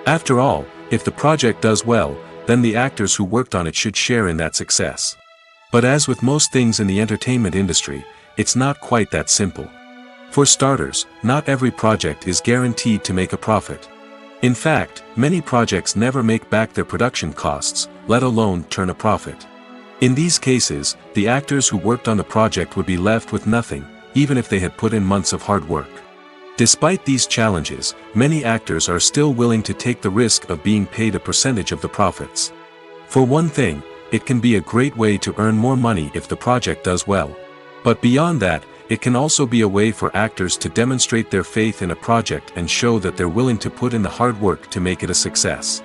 After all, if the project does well, then the actors who worked on it should share in that success. But as with most things in the entertainment industry, it's not quite that simple. For starters, not every project is guaranteed to make a profit. In fact, many projects never make back their production costs, let alone turn a profit. In these cases, the actors who worked on the project would be left with nothing, even if they had put in months of hard work. Despite these challenges, many actors are still willing to take the risk of being paid a percentage of the profits. For one thing, it can be a great way to earn more money if the project does well. But beyond that, it can also be a way for actors to demonstrate their faith in a project and show that they're willing to put in the hard work to make it a success.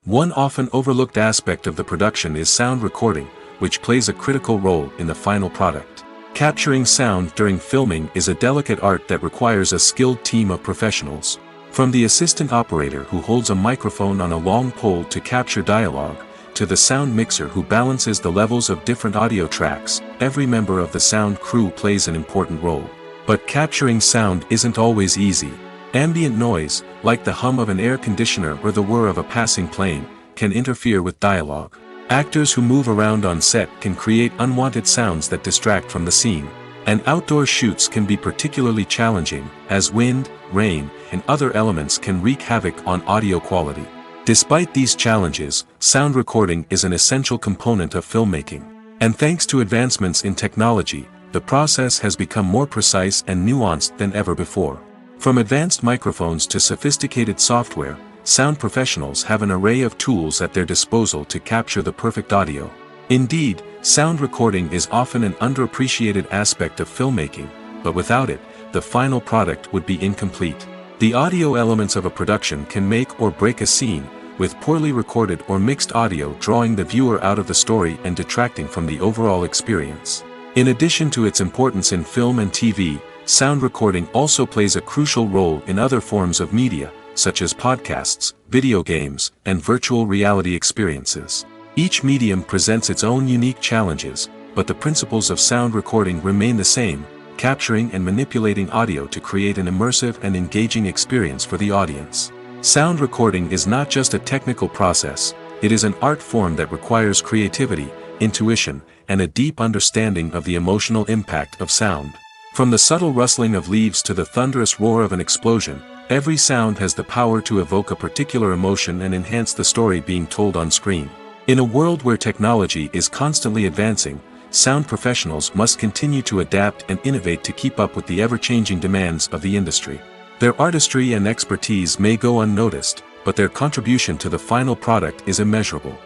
One often overlooked aspect of the production is sound recording, which plays a critical role in the final product. Capturing sound during filming is a delicate art that requires a skilled team of professionals. From the assistant operator who holds a microphone on a long pole to capture dialogue, to the sound mixer who balances the levels of different audio tracks, every member of the sound crew plays an important role. But capturing sound isn't always easy. Ambient noise, like the hum of an air conditioner or the whir of a passing plane, can interfere with dialogue. Actors who move around on set can create unwanted sounds that distract from the scene. And outdoor shoots can be particularly challenging, as wind, rain, and other elements can wreak havoc on audio quality. Despite these challenges, sound recording is an essential component of filmmaking. And thanks to advancements in technology, the process has become more precise and nuanced than ever before. From advanced microphones to sophisticated software, sound professionals have an array of tools at their disposal to capture the perfect audio. Indeed, sound recording is often an underappreciated aspect of filmmaking, but without it, the final product would be incomplete. The audio elements of a production can make or break a scene, with poorly recorded or mixed audio drawing the viewer out of the story and detracting from the overall experience. In addition to its importance in film and TV, sound recording also plays a crucial role in other forms of media, such as podcasts, video games, and virtual reality experiences. Each medium presents its own unique challenges, but the principles of sound recording remain the same, capturing and manipulating audio to create an immersive and engaging experience for the audience. Sound recording is not just a technical process, it is an art form that requires creativity, intuition, and a deep understanding of the emotional impact of sound. From the subtle rustling of leaves to the thunderous roar of an explosion, every sound has the power to evoke a particular emotion and enhance the story being told on screen. In a world where technology is constantly advancing, sound professionals must continue to adapt and innovate to keep up with the ever-changing demands of the industry. Their artistry and expertise may go unnoticed, but their contribution to the final product is immeasurable.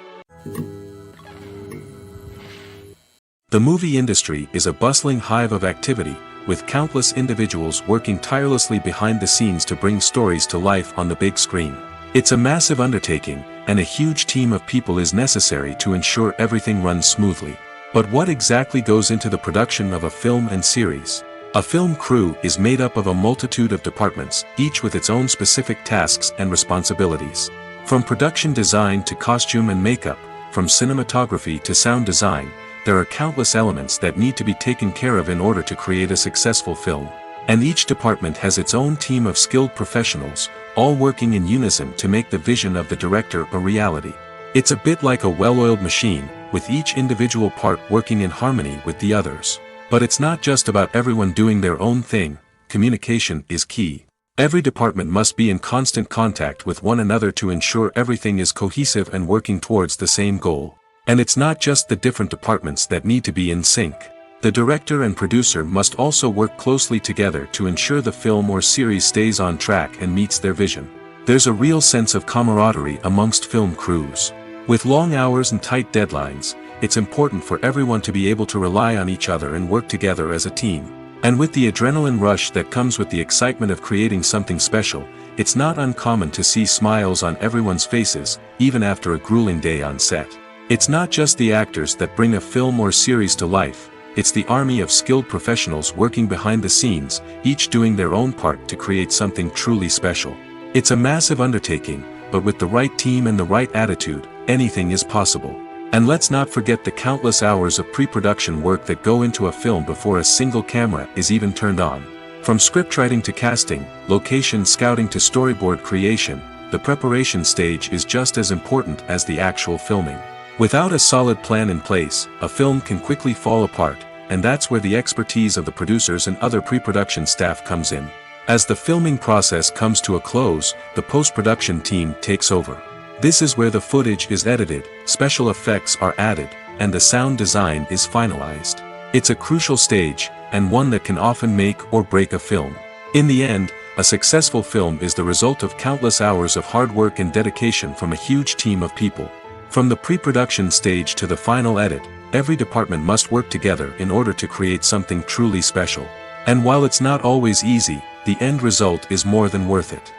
The movie industry is a bustling hive of activity, with countless individuals working tirelessly behind the scenes to bring stories to life on the big screen. It's a massive undertaking, and a huge team of people is necessary to ensure everything runs smoothly. But what exactly goes into the production of a film and series? A film crew is made up of a multitude of departments, each with its own specific tasks and responsibilities. From production design to costume and makeup, from cinematography to sound design, there are countless elements that need to be taken care of in order to create a successful film. And each department has its own team of skilled professionals, all working in unison to make the vision of the director a reality. It's a bit like a well-oiled machine, with each individual part working in harmony with the others. But it's not just about everyone doing their own thing, communication is key. Every department must be in constant contact with one another to ensure everything is cohesive and working towards the same goal. And it's not just the different departments that need to be in sync. The director and producer must also work closely together to ensure the film or series stays on track and meets their vision. There's a real sense of camaraderie amongst film crews. With long hours and tight deadlines, it's important for everyone to be able to rely on each other and work together as a team. And with the adrenaline rush that comes with the excitement of creating something special, it's not uncommon to see smiles on everyone's faces, even after a grueling day on set. It's not just the actors that bring a film or series to life, it's the army of skilled professionals working behind the scenes, each doing their own part to create something truly special. It's a massive undertaking, but with the right team and the right attitude, anything is possible. And let's not forget the countless hours of pre-production work that go into a film before a single camera is even turned on. From scriptwriting to casting, location scouting to storyboard creation, the preparation stage is just as important as the actual filming. Without a solid plan in place, a film can quickly fall apart, and that's where the expertise of the producers and other pre-production staff comes in. As the filming process comes to a close, the post-production team takes over. This is where the footage is edited, special effects are added, and the sound design is finalized. It's a crucial stage, and one that can often make or break a film. In the end, a successful film is the result of countless hours of hard work and dedication from a huge team of people. From the pre-production stage to the final edit, every department must work together in order to create something truly special. And while it's not always easy, the end result is more than worth it.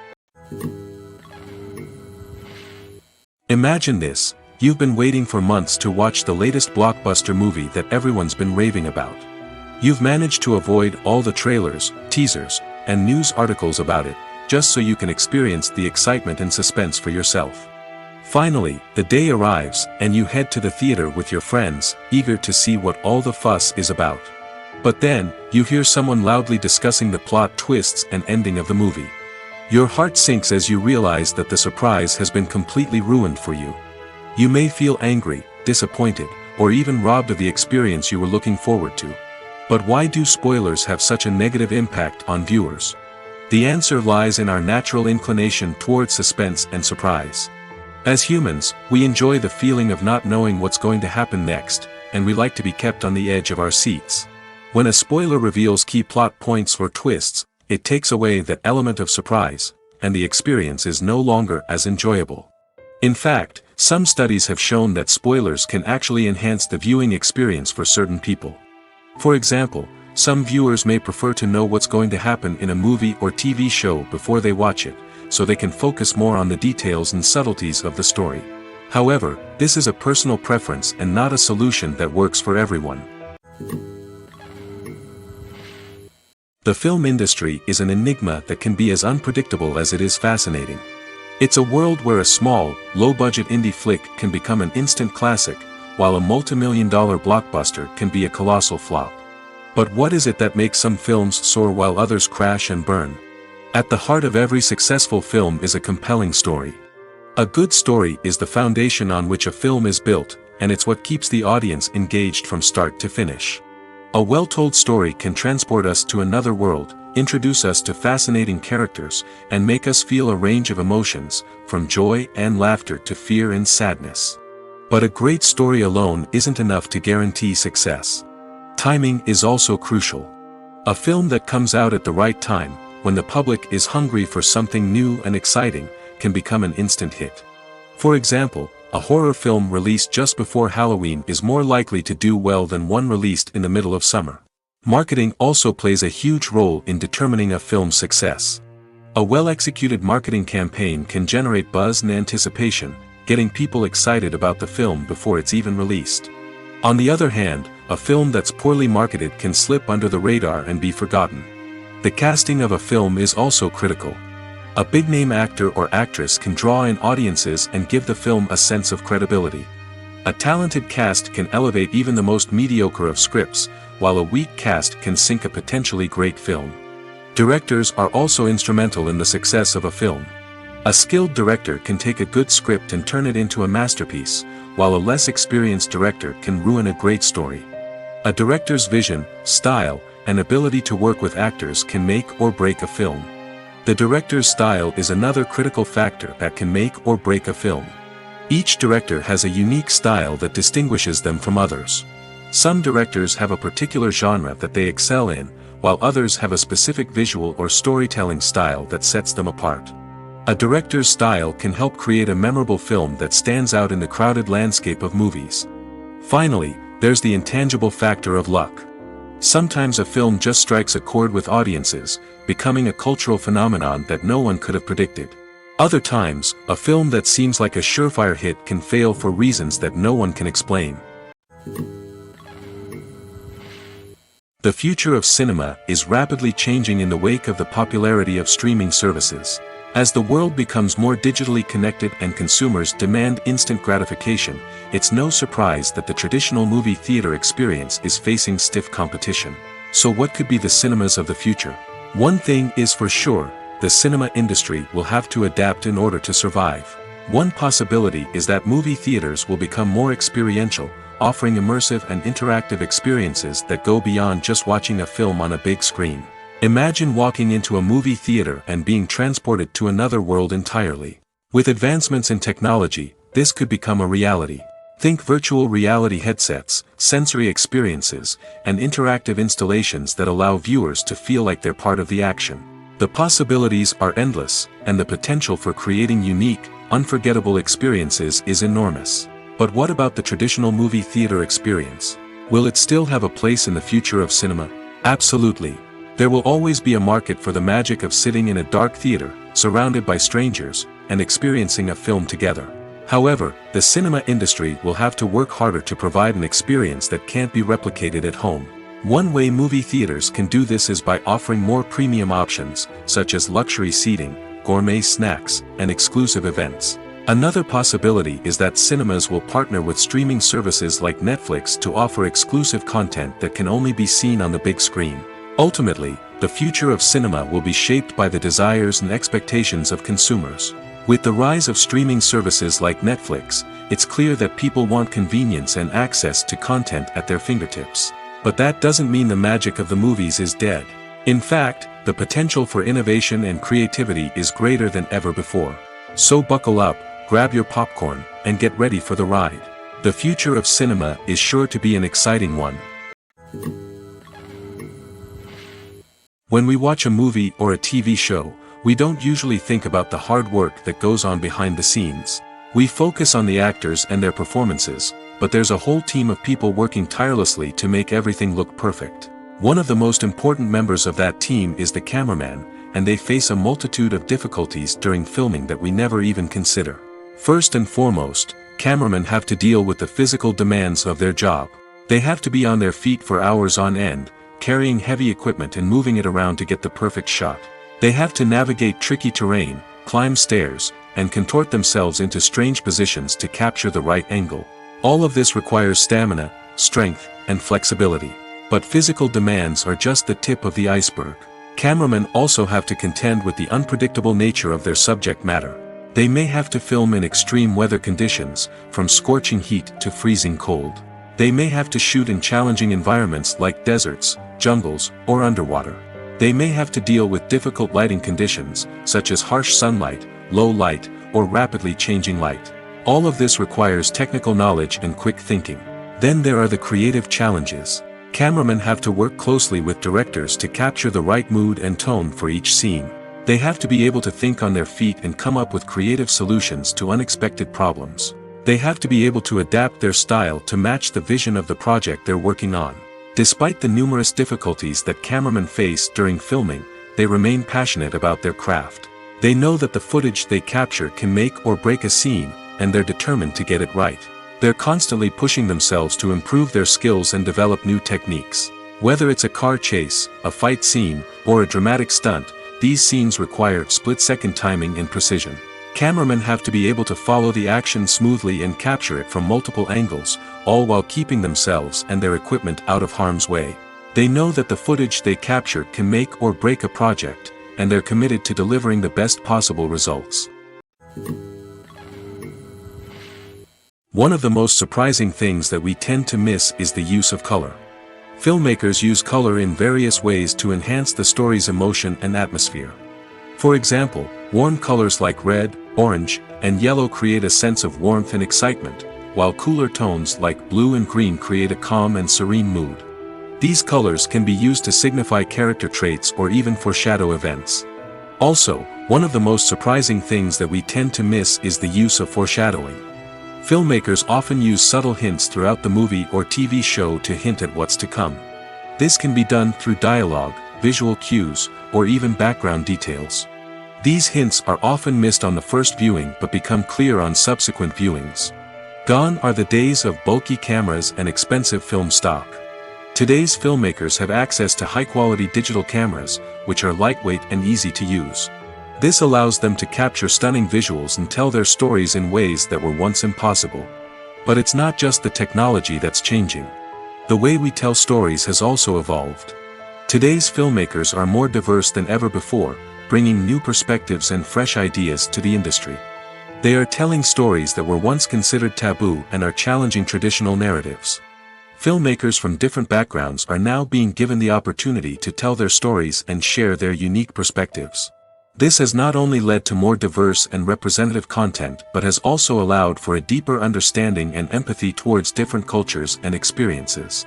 Imagine this, you've been waiting for months to watch the latest blockbuster movie that everyone's been raving about. You've managed to avoid all the trailers, teasers, and news articles about it, just so you can experience the excitement and suspense for yourself. Finally, the day arrives, and you head to the theater with your friends, eager to see what all the fuss is about. But then, you hear someone loudly discussing the plot twists and ending of the movie. Your heart sinks as you realize that the surprise has been completely ruined for you. You may feel angry, disappointed, or even robbed of the experience you were looking forward to. But why do spoilers have such a negative impact on viewers? The answer lies in our natural inclination toward suspense and surprise. As humans, we enjoy the feeling of not knowing what's going to happen next, and we like to be kept on the edge of our seats. When a spoiler reveals key plot points or twists, it takes away that element of surprise, and the experience is no longer as enjoyable. In fact, some studies have shown that spoilers can actually enhance the viewing experience for certain people. For example, some viewers may prefer to know what's going to happen in a movie or TV show before they watch it, so they can focus more on the details and subtleties of the story. However, this is a personal preference and not a solution that works for everyone. The film industry is an enigma that can be as unpredictable as it is fascinating. It's a world where a small, low-budget indie flick can become an instant classic, while a multi-million-dollar blockbuster can be a colossal flop. But what is it that makes some films soar while others crash and burn? At the heart of every successful film is a compelling story. A good story is the foundation on which a film is built, and it's what keeps the audience engaged from start to finish. A well-told story can transport us to another world, introduce us to fascinating characters, and make us feel a range of emotions, from joy and laughter to fear and sadness. But a great story alone isn't enough to guarantee success. Timing is also crucial. A film that comes out at the right time, when the public is hungry for something new and exciting, can become an instant hit. For example, a horror film released just before Halloween is more likely to do well than one released in the middle of summer. Marketing also plays a huge role in determining a film's success. A well-executed marketing campaign can generate buzz and anticipation, getting people excited about the film before it's even released. On the other hand, a film that's poorly marketed can slip under the radar and be forgotten. The casting of a film is also critical. A big-name actor or actress can draw in audiences and give the film a sense of credibility. A talented cast can elevate even the most mediocre of scripts, while a weak cast can sink a potentially great film. Directors are also instrumental in the success of a film. A skilled director can take a good script and turn it into a masterpiece, while a less experienced director can ruin a great story. A director's vision, style, and ability to work with actors can make or break a film. The director's style is another critical factor that can make or break a film. Each director has a unique style that distinguishes them from others. Some directors have a particular genre that they excel in, while others have a specific visual or storytelling style that sets them apart. A director's style can help create a memorable film that stands out in the crowded landscape of movies. Finally, there's the intangible factor of luck. Sometimes a film just strikes a chord with audiences, becoming a cultural phenomenon that no one could have predicted. Other times, a film that seems like a surefire hit can fail for reasons that no one can explain. The future of cinema is rapidly changing in the wake of the popularity of streaming services. As the world becomes more digitally connected and consumers demand instant gratification, it's no surprise that the traditional movie theater experience is facing stiff competition. So what could be the cinemas of the future? One thing is for sure, the cinema industry will have to adapt in order to survive. One possibility is that movie theaters will become more experiential, offering immersive and interactive experiences that go beyond just watching a film on a big screen. Imagine walking into a movie theater and being transported to another world entirely. With advancements in technology, this could become a reality. Think virtual reality headsets, sensory experiences, and interactive installations that allow viewers to feel like they're part of the action. The possibilities are endless, and the potential for creating unique, unforgettable experiences is enormous. But what about the traditional movie theater experience? Will it still have a place in the future of cinema? Absolutely. There will always be a market for the magic of sitting in a dark theater, surrounded by strangers, and experiencing a film together. However, the cinema industry will have to work harder to provide an experience that can't be replicated at home. One way movie theaters can do this is by offering more premium options, such as luxury seating, gourmet snacks, and exclusive events. Another possibility is that cinemas will partner with streaming services like Netflix to offer exclusive content that can only be seen on the big screen. Ultimately, the future of cinema will be shaped by the desires and expectations of consumers. With the rise of streaming services like Netflix, it's clear that people want convenience and access to content at their fingertips. But that doesn't mean the magic of the movies is dead. In fact, the potential for innovation and creativity is greater than ever before. So buckle up, grab your popcorn, and get ready for the ride. The future of cinema is sure to be an exciting one. When we watch a movie or a TV show, we don't usually think about the hard work that goes on behind the scenes. We focus on the actors and their performances, but there's a whole team of people working tirelessly to make everything look perfect. One of the most important members of that team is the cameraman, and they face a multitude of difficulties during filming that we never even consider. First and foremost, cameramen have to deal with the physical demands of their job. They have to be on their feet for hours on end, carrying heavy equipment and moving it around to get the perfect shot. They have to navigate tricky terrain, climb stairs, and contort themselves into strange positions to capture the right angle. All of this requires stamina, strength, and flexibility. But physical demands are just the tip of the iceberg. Cameramen also have to contend with the unpredictable nature of their subject matter. They may have to film in extreme weather conditions, from scorching heat to freezing cold. They may have to shoot in challenging environments like deserts, jungles, or underwater. They may have to deal with difficult lighting conditions, such as harsh sunlight, low light, or rapidly changing light. All of this requires technical knowledge and quick thinking. Then there are the creative challenges. Cameramen have to work closely with directors to capture the right mood and tone for each scene. They have to be able to think on their feet and come up with creative solutions to unexpected problems. They have to be able to adapt their style to match the vision of the project they're working on. Despite the numerous difficulties that cameramen face during filming, they remain passionate about their craft. They know that the footage they capture can make or break a scene, and they're determined to get it right. They're constantly pushing themselves to improve their skills and develop new techniques. Whether it's a car chase, a fight scene, or a dramatic stunt, these scenes require split-second timing and precision. Cameramen have to be able to follow the action smoothly and capture it from multiple angles, all while keeping themselves and their equipment out of harm's way. They know that the footage they capture can make or break a project, and they're committed to delivering the best possible results. One of the most surprising things that we tend to miss is the use of color. Filmmakers use color in various ways to enhance the story's emotion and atmosphere. For example, warm colors like red, orange, and yellow create a sense of warmth and excitement, while cooler tones like blue and green create a calm and serene mood. These colors can be used to signify character traits or even foreshadow events. Also, one of the most surprising things that we tend to miss is the use of foreshadowing. Filmmakers often use subtle hints throughout the movie or TV show to hint at what's to come. This can be done through dialogue, visual cues, or even background details. These hints are often missed on the first viewing but become clear on subsequent viewings. Gone are the days of bulky cameras and expensive film stock. Today's filmmakers have access to high-quality digital cameras, which are lightweight and easy to use. This allows them to capture stunning visuals and tell their stories in ways that were once impossible. But it's not just the technology that's changing. The way we tell stories has also evolved. Today's filmmakers are more diverse than ever before, bringing new perspectives and fresh ideas to the industry. They are telling stories that were once considered taboo and are challenging traditional narratives. Filmmakers from different backgrounds are now being given the opportunity to tell their stories and share their unique perspectives. This has not only led to more diverse and representative content but has also allowed for a deeper understanding and empathy towards different cultures and experiences.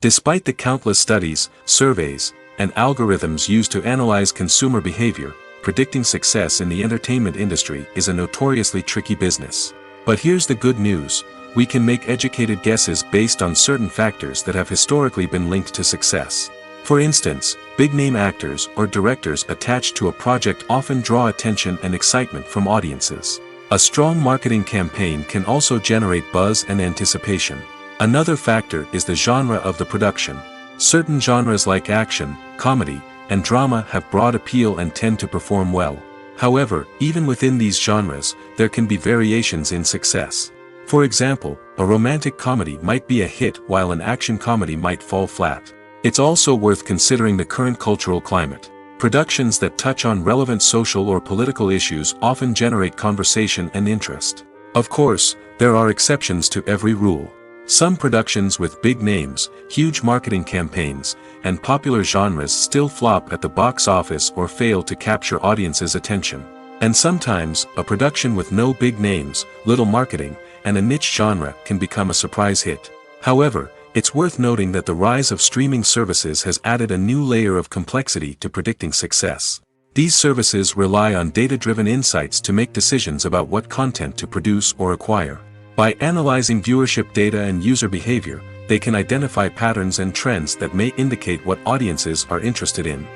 Despite the countless studies, surveys, and algorithms used to analyze consumer behavior, predicting success in the entertainment industry is a notoriously tricky business. But here's the good news: we can make educated guesses based on certain factors that have historically been linked to success. For instance, big-name actors or directors attached to a project often draw attention and excitement from audiences. A strong marketing campaign can also generate buzz and anticipation. Another factor is the genre of the production. Certain genres like action, comedy, and drama have broad appeal and tend to perform well. However, even within these genres, there can be variations in success. For example, a romantic comedy might be a hit while an action comedy might fall flat. It's also worth considering the current cultural climate. Productions that touch on relevant social or political issues often generate conversation and interest. Of course, there are exceptions to every rule. Some productions with big names, huge marketing campaigns, and popular genres still flop at the box office or fail to capture audiences' attention. And sometimes, a production with no big names, little marketing, and a niche genre can become a surprise hit. However, it's worth noting that the rise of streaming services has added a new layer of complexity to predicting success. These services rely on data-driven insights to make decisions about what content to produce or acquire. By analyzing viewership data and user behavior, they can identify patterns and trends that may indicate what audiences are interested in.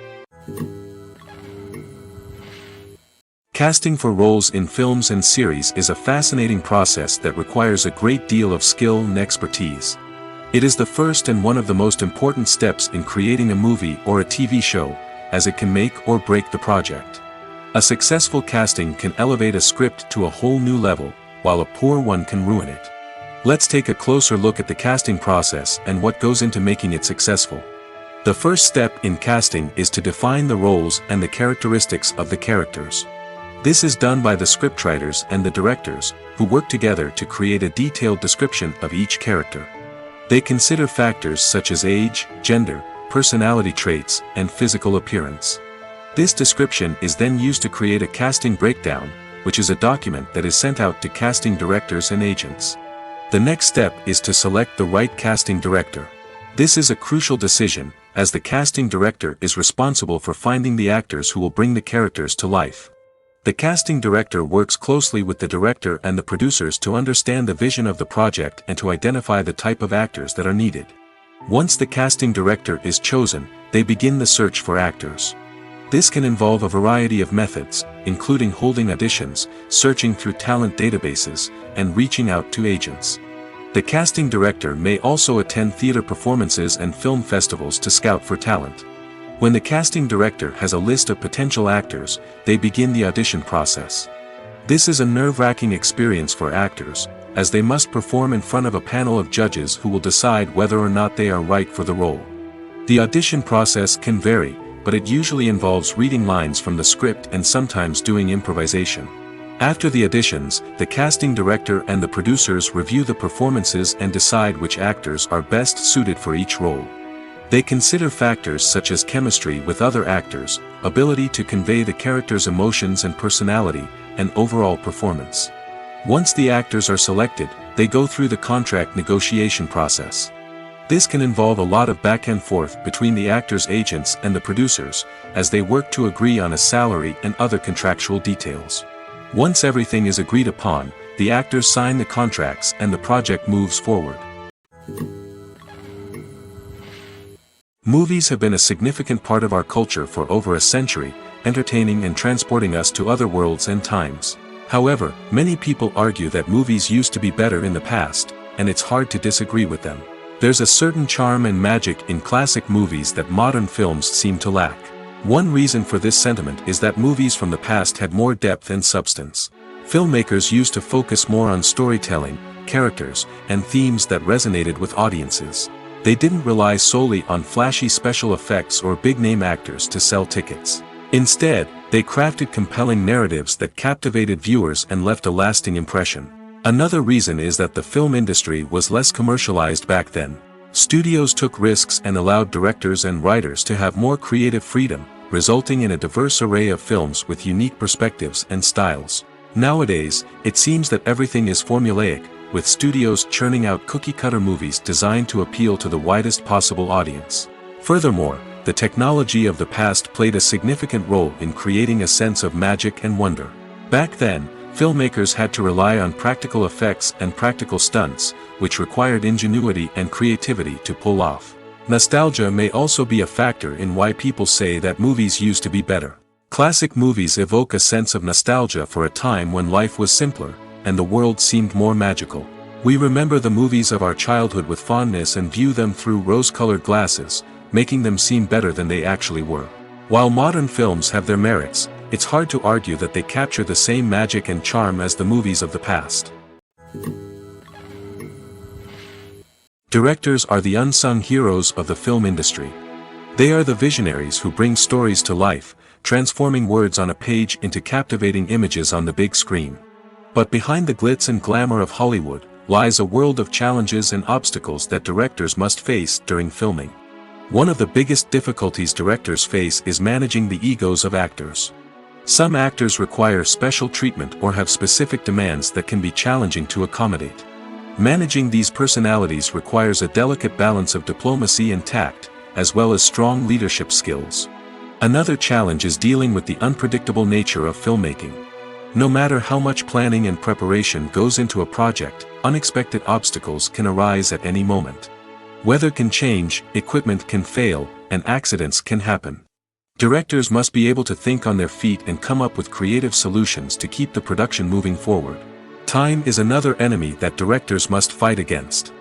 Casting for roles in films and series is a fascinating process that requires a great deal of skill and expertise. It is the first and one of the most important steps in creating a movie or a TV show, as it can make or break the project. A successful casting can elevate a script to a whole new level, while a poor one can ruin it. Let's take a closer look at the casting process and what goes into making it successful. The first step in casting is to define the roles and the characteristics of the characters. This is done by the scriptwriters and the directors, who work together to create a detailed description of each character. They consider factors such as age, gender, personality traits, and physical appearance. This description is then used to create a casting breakdown, which is a document that is sent out to casting directors and agents. The next step is to select the right casting director. This is a crucial decision, as the casting director is responsible for finding the actors who will bring the characters to life. The casting director works closely with the director and the producers to understand the vision of the project and to identify the type of actors that are needed. Once the casting director is chosen, they begin the search for actors. This can involve a variety of methods, including holding auditions, searching through talent databases, and reaching out to agents. The casting director may also attend theater performances and film festivals to scout for talent. When the casting director has a list of potential actors, they begin the audition process. This is a nerve-wracking experience for actors, as they must perform in front of a panel of judges who will decide whether or not they are right for the role. The audition process can vary, but it usually involves reading lines from the script and sometimes doing improvisation. After the auditions, the casting director and the producers review the performances and decide which actors are best suited for each role. They consider factors such as chemistry with other actors, ability to convey the character's emotions and personality, and overall performance. Once the actors are selected, they go through the contract negotiation process. This can involve a lot of back and forth between the actors' agents and the producers, as they work to agree on a salary and other contractual details. Once everything is agreed upon, the actors sign the contracts and the project moves forward. Movies have been a significant part of our culture for over a century, entertaining and transporting us to other worlds and times. However, many people argue that movies used to be better in the past, and it's hard to disagree with them. There's a certain charm and magic in classic movies that modern films seem to lack. One reason for this sentiment is that movies from the past had more depth and substance. Filmmakers used to focus more on storytelling, characters, and themes that resonated with audiences. They didn't rely solely on flashy special effects or big-name actors to sell tickets. Instead, they crafted compelling narratives that captivated viewers and left a lasting impression. Another reason is that the film industry was less commercialized back then. Studios took risks and allowed directors and writers to have more creative freedom, resulting in a diverse array of films with unique perspectives and styles. Nowadays, it seems that everything is formulaic, with studios churning out cookie-cutter movies designed to appeal to the widest possible audience. Furthermore, the technology of the past played a significant role in creating a sense of magic and wonder. Back then, filmmakers had to rely on practical effects and practical stunts, which required ingenuity and creativity to pull off. Nostalgia may also be a factor in why people say that movies used to be better. Classic movies evoke a sense of nostalgia for a time when life was simpler, and the world seemed more magical. We remember the movies of our childhood with fondness and view them through rose-colored glasses, making them seem better than they actually were. While modern films have their merits, it's hard to argue that they capture the same magic and charm as the movies of the past. Directors are the unsung heroes of the film industry. They are the visionaries who bring stories to life, transforming words on a page into captivating images on the big screen. But behind the glitz and glamour of Hollywood, lies a world of challenges and obstacles that directors must face during filming. One of the biggest difficulties directors face is managing the egos of actors. Some actors require special treatment or have specific demands that can be challenging to accommodate. Managing these personalities requires a delicate balance of diplomacy and tact, as well as strong leadership skills. Another challenge is dealing with the unpredictable nature of filmmaking. No matter how much planning and preparation goes into a project, unexpected obstacles can arise at any moment. Weather can change, equipment can fail, and accidents can happen. Directors must be able to think on their feet and come up with creative solutions to keep the production moving forward. Time is another enemy that directors must fight against.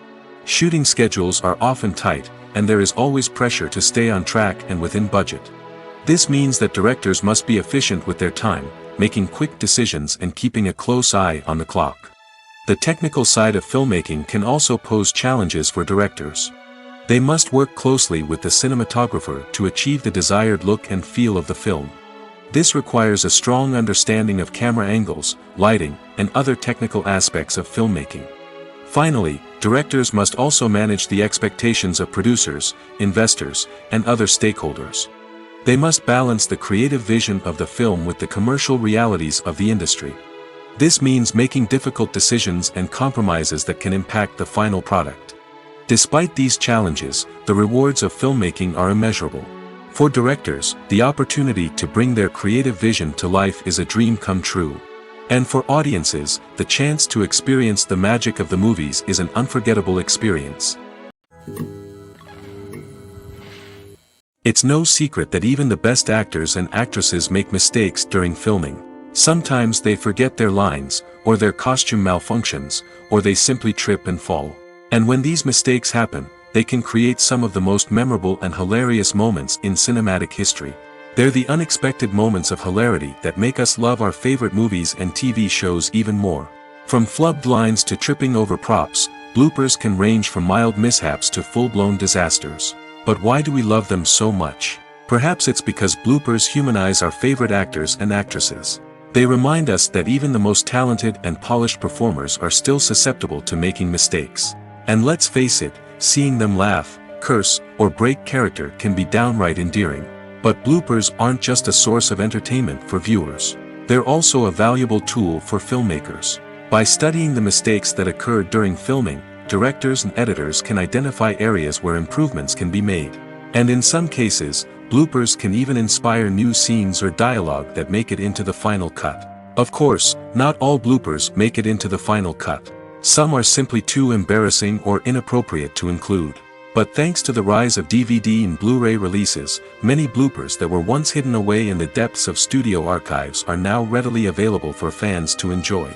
Shooting schedules are often tight, and there is always pressure to stay on track and within budget. This means that directors must be efficient with their time, making quick decisions and keeping a close eye on the clock. The technical side of filmmaking can also pose challenges for directors. They must work closely with the cinematographer to achieve the desired look and feel of the film. This requires a strong understanding of camera angles, lighting, and other technical aspects of filmmaking. Finally, directors must also manage the expectations of producers, investors, and other stakeholders. They must balance the creative vision of the film with the commercial realities of the industry. This means making difficult decisions and compromises that can impact the final product. Despite these challenges, the rewards of filmmaking are immeasurable. For directors, the opportunity to bring their creative vision to life is a dream come true. And for audiences, the chance to experience the magic of the movies is an unforgettable experience. It's no secret that even the best actors and actresses make mistakes during filming. Sometimes they forget their lines, or their costume malfunctions, or they simply trip and fall. And when these mistakes happen, they can create some of the most memorable and hilarious moments in cinematic history. They're the unexpected moments of hilarity that make us love our favorite movies and TV shows even more. From flubbed lines to tripping over props, bloopers can range from mild mishaps to full-blown disasters. But why do we love them so much? Perhaps it's because bloopers humanize our favorite actors and actresses. They remind us that even the most talented and polished performers are still susceptible to making mistakes. And let's face it, seeing them laugh, curse, or break character can be downright endearing. But bloopers aren't just a source of entertainment for viewers. They're also a valuable tool for filmmakers. By studying the mistakes that occurred during filming, directors and editors can identify areas where improvements can be made. And in some cases, bloopers can even inspire new scenes or dialogue that make it into the final cut. Of course, not all bloopers make it into the final cut. Some are simply too embarrassing or inappropriate to include. But thanks to the rise of DVD and Blu-ray releases, many bloopers that were once hidden away in the depths of studio archives are now readily available for fans to enjoy.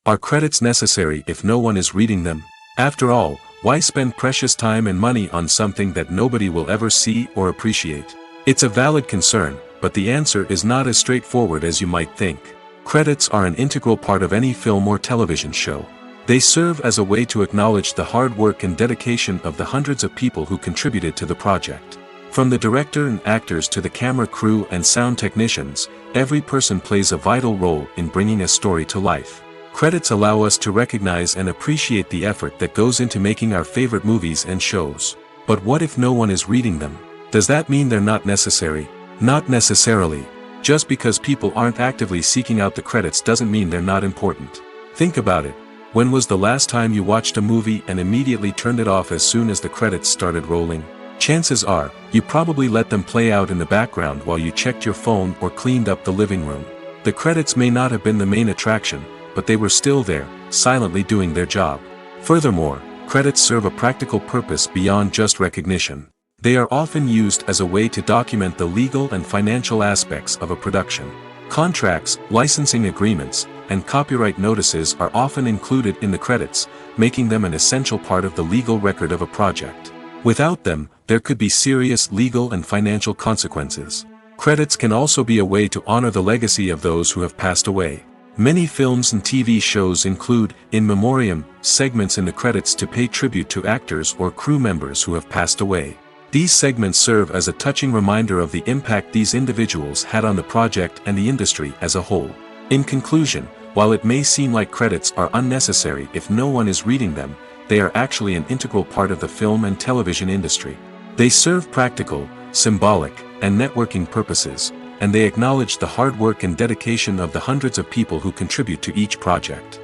Are credits necessary if no one is reading them? After all, why spend precious time and money on something that nobody will ever see or appreciate? It's a valid concern, but the answer is not as straightforward as you might think. Credits are an integral part of any film or television show. They serve as a way to acknowledge the hard work and dedication of the hundreds of people who contributed to the project. From the director and actors to the camera crew and sound technicians, every person plays a vital role in bringing a story to life. Credits allow us to recognize and appreciate the effort that goes into making our favorite movies and shows. But what if no one is reading them? Does that mean they're not necessary? Not necessarily. Just because people aren't actively seeking out the credits doesn't mean they're not important. Think about it. When was the last time you watched a movie and immediately turned it off as soon as the credits started rolling? Chances are, you probably let them play out in the background while you checked your phone or cleaned up the living room. The credits may not have been the main attraction, but they were still there, silently doing their job. Furthermore, credits serve a practical purpose beyond just recognition. They are often used as a way to document the legal and financial aspects of a production. Contracts, licensing agreements, and copyright notices are often included in the credits, making them an essential part of the legal record of a project. Without them, there could be serious legal and financial consequences. Credits can also be a way to honor the legacy of those who have passed away. Many films and TV shows include, in memoriam, segments in the credits to pay tribute to actors or crew members who have passed away. These segments serve as a touching reminder of the impact these individuals had on the project and the industry as a whole. In conclusion, While it may seem like credits are unnecessary if no one is reading them, they are actually an integral part of the film and television industry. They serve practical, symbolic, and networking purposes, and they acknowledge the hard work and dedication of the hundreds of people who contribute to each project.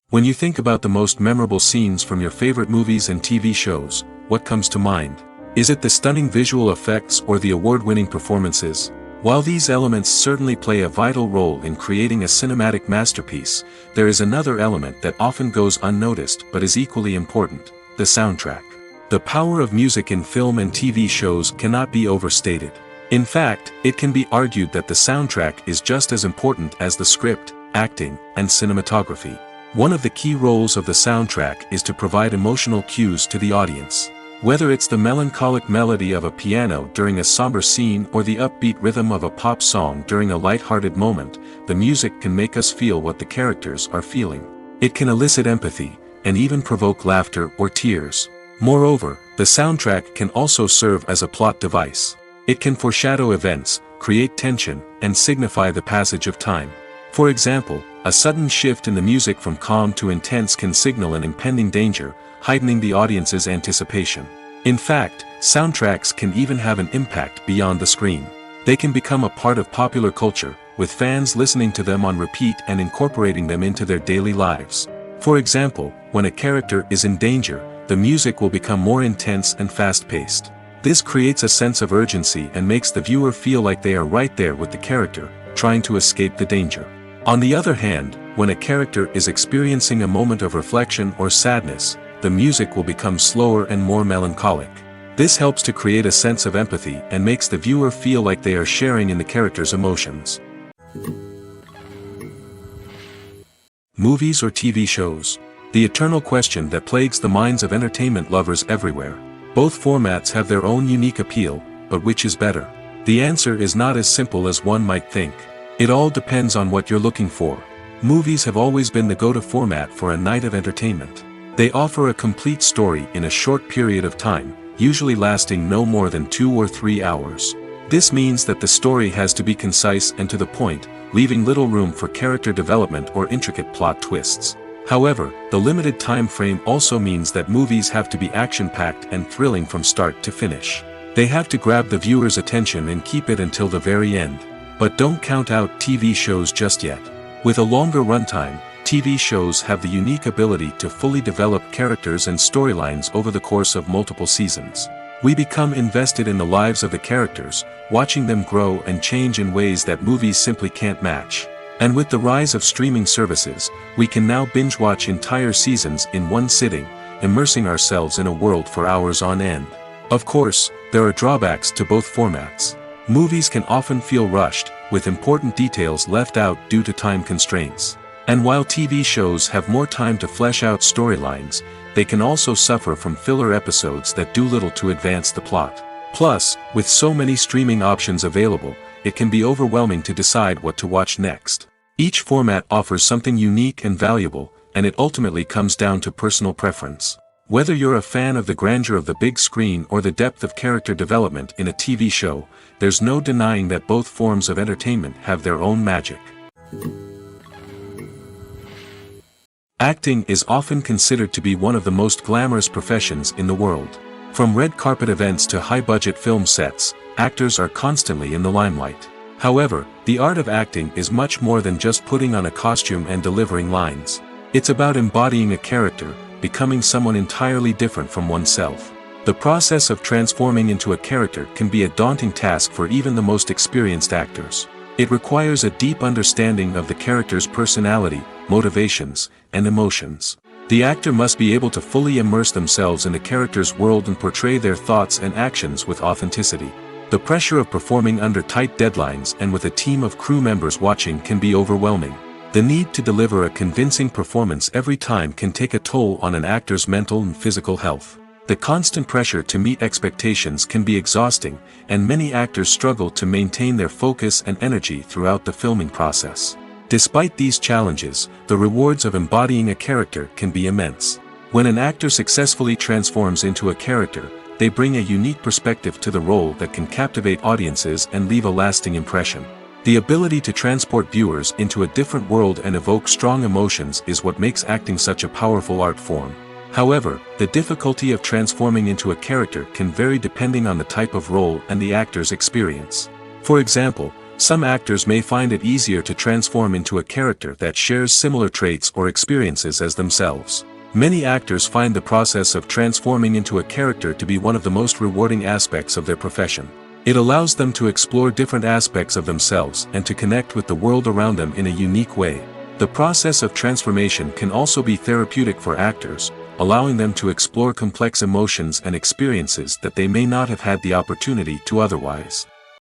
When you think about the most memorable scenes from your favorite movies and TV shows, what comes to mind? Is it the stunning visual effects or the award-winning performances? While these elements certainly play a vital role in creating a cinematic masterpiece, there is another element that often goes unnoticed but is equally important: the soundtrack. The power of music in film and TV shows cannot be overstated. In fact, it can be argued that the soundtrack is just as important as the script, acting, and cinematography. One of the key roles of the soundtrack is to provide emotional cues to the audience. Whether it's the melancholic melody of a piano during a somber scene or the upbeat rhythm of a pop song during a light-hearted moment, the music can make us feel what the characters are feeling. It can elicit empathy, and even provoke laughter or tears. Moreover, the soundtrack can also serve as a plot device. It can foreshadow events, create tension, and signify the passage of time. For example, a sudden shift in the music from calm to intense can signal an impending danger, heightening the audience's anticipation. In fact, soundtracks can even have an impact beyond the screen. They can become a part of popular culture, with fans listening to them on repeat and incorporating them into their daily lives. For example, when a character is in danger, the music will become more intense and fast-paced. This creates a sense of urgency and makes the viewer feel like they are right there with the character, trying to escape the danger. On the other hand, when a character is experiencing a moment of reflection or sadness, the music will become slower and more melancholic. This helps to create a sense of empathy and makes the viewer feel like they are sharing in the character's emotions. Movies or TV shows? The eternal question that plagues the minds of entertainment lovers everywhere. Both formats have their own unique appeal, but which is better? The answer is not as simple as one might think. It all depends on what you're looking for. Movies have always been the go-to format for a night of entertainment. They offer a complete story in a short period of time, usually lasting no more than 2 or 3 hours. This means that the story has to be concise and to the point, leaving little room for character development or intricate plot twists. However, the limited time frame also means that movies have to be action-packed and thrilling from start to finish. They have to grab the viewer's attention and keep it until the very end. But don't count out TV shows just yet. With a longer runtime, TV shows have the unique ability to fully develop characters and storylines over the course of multiple seasons. We become invested in the lives of the characters, watching them grow and change in ways that movies simply can't match. And with the rise of streaming services, we can now binge-watch entire seasons in one sitting, immersing ourselves in a world for hours on end. Of course, there are drawbacks to both formats. Movies can often feel rushed, with important details left out due to time constraints. And while TV shows have more time to flesh out storylines, they can also suffer from filler episodes that do little to advance the plot. Plus, with so many streaming options available, it can be overwhelming to decide what to watch next. Each format offers something unique and valuable, and it ultimately comes down to personal preference. Whether you're a fan of the grandeur of the big screen or the depth of character development in a TV show, there's no denying that both forms of entertainment have their own magic. Acting is often considered to be one of the most glamorous professions in the world. From red carpet events to high-budget film sets, actors are constantly in the limelight. However, the art of acting is much more than just putting on a costume and delivering lines. It's about embodying a character, becoming someone entirely different from oneself. The process of transforming into a character can be a daunting task for even the most experienced actors. It requires a deep understanding of the character's personality, motivations, and emotions. The actor must be able to fully immerse themselves in the character's world and portray their thoughts and actions with authenticity. The pressure of performing under tight deadlines and with a team of crew members watching can be overwhelming. The need to deliver a convincing performance every time can take a toll on an actor's mental and physical health. The constant pressure to meet expectations can be exhausting, and many actors struggle to maintain their focus and energy throughout the filming process. Despite these challenges, the rewards of embodying a character can be immense. When an actor successfully transforms into a character, they bring a unique perspective to the role that can captivate audiences and leave a lasting impression. The ability to transport viewers into a different world and evoke strong emotions is what makes acting such a powerful art form. However, the difficulty of transforming into a character can vary depending on the type of role and the actor's experience. For example, some actors may find it easier to transform into a character that shares similar traits or experiences as themselves. Many actors find the process of transforming into a character to be one of the most rewarding aspects of their profession. It allows them to explore different aspects of themselves and to connect with the world around them in a unique way. The process of transformation can also be therapeutic for actors, allowing them to explore complex emotions and experiences that they may not have had the opportunity to otherwise.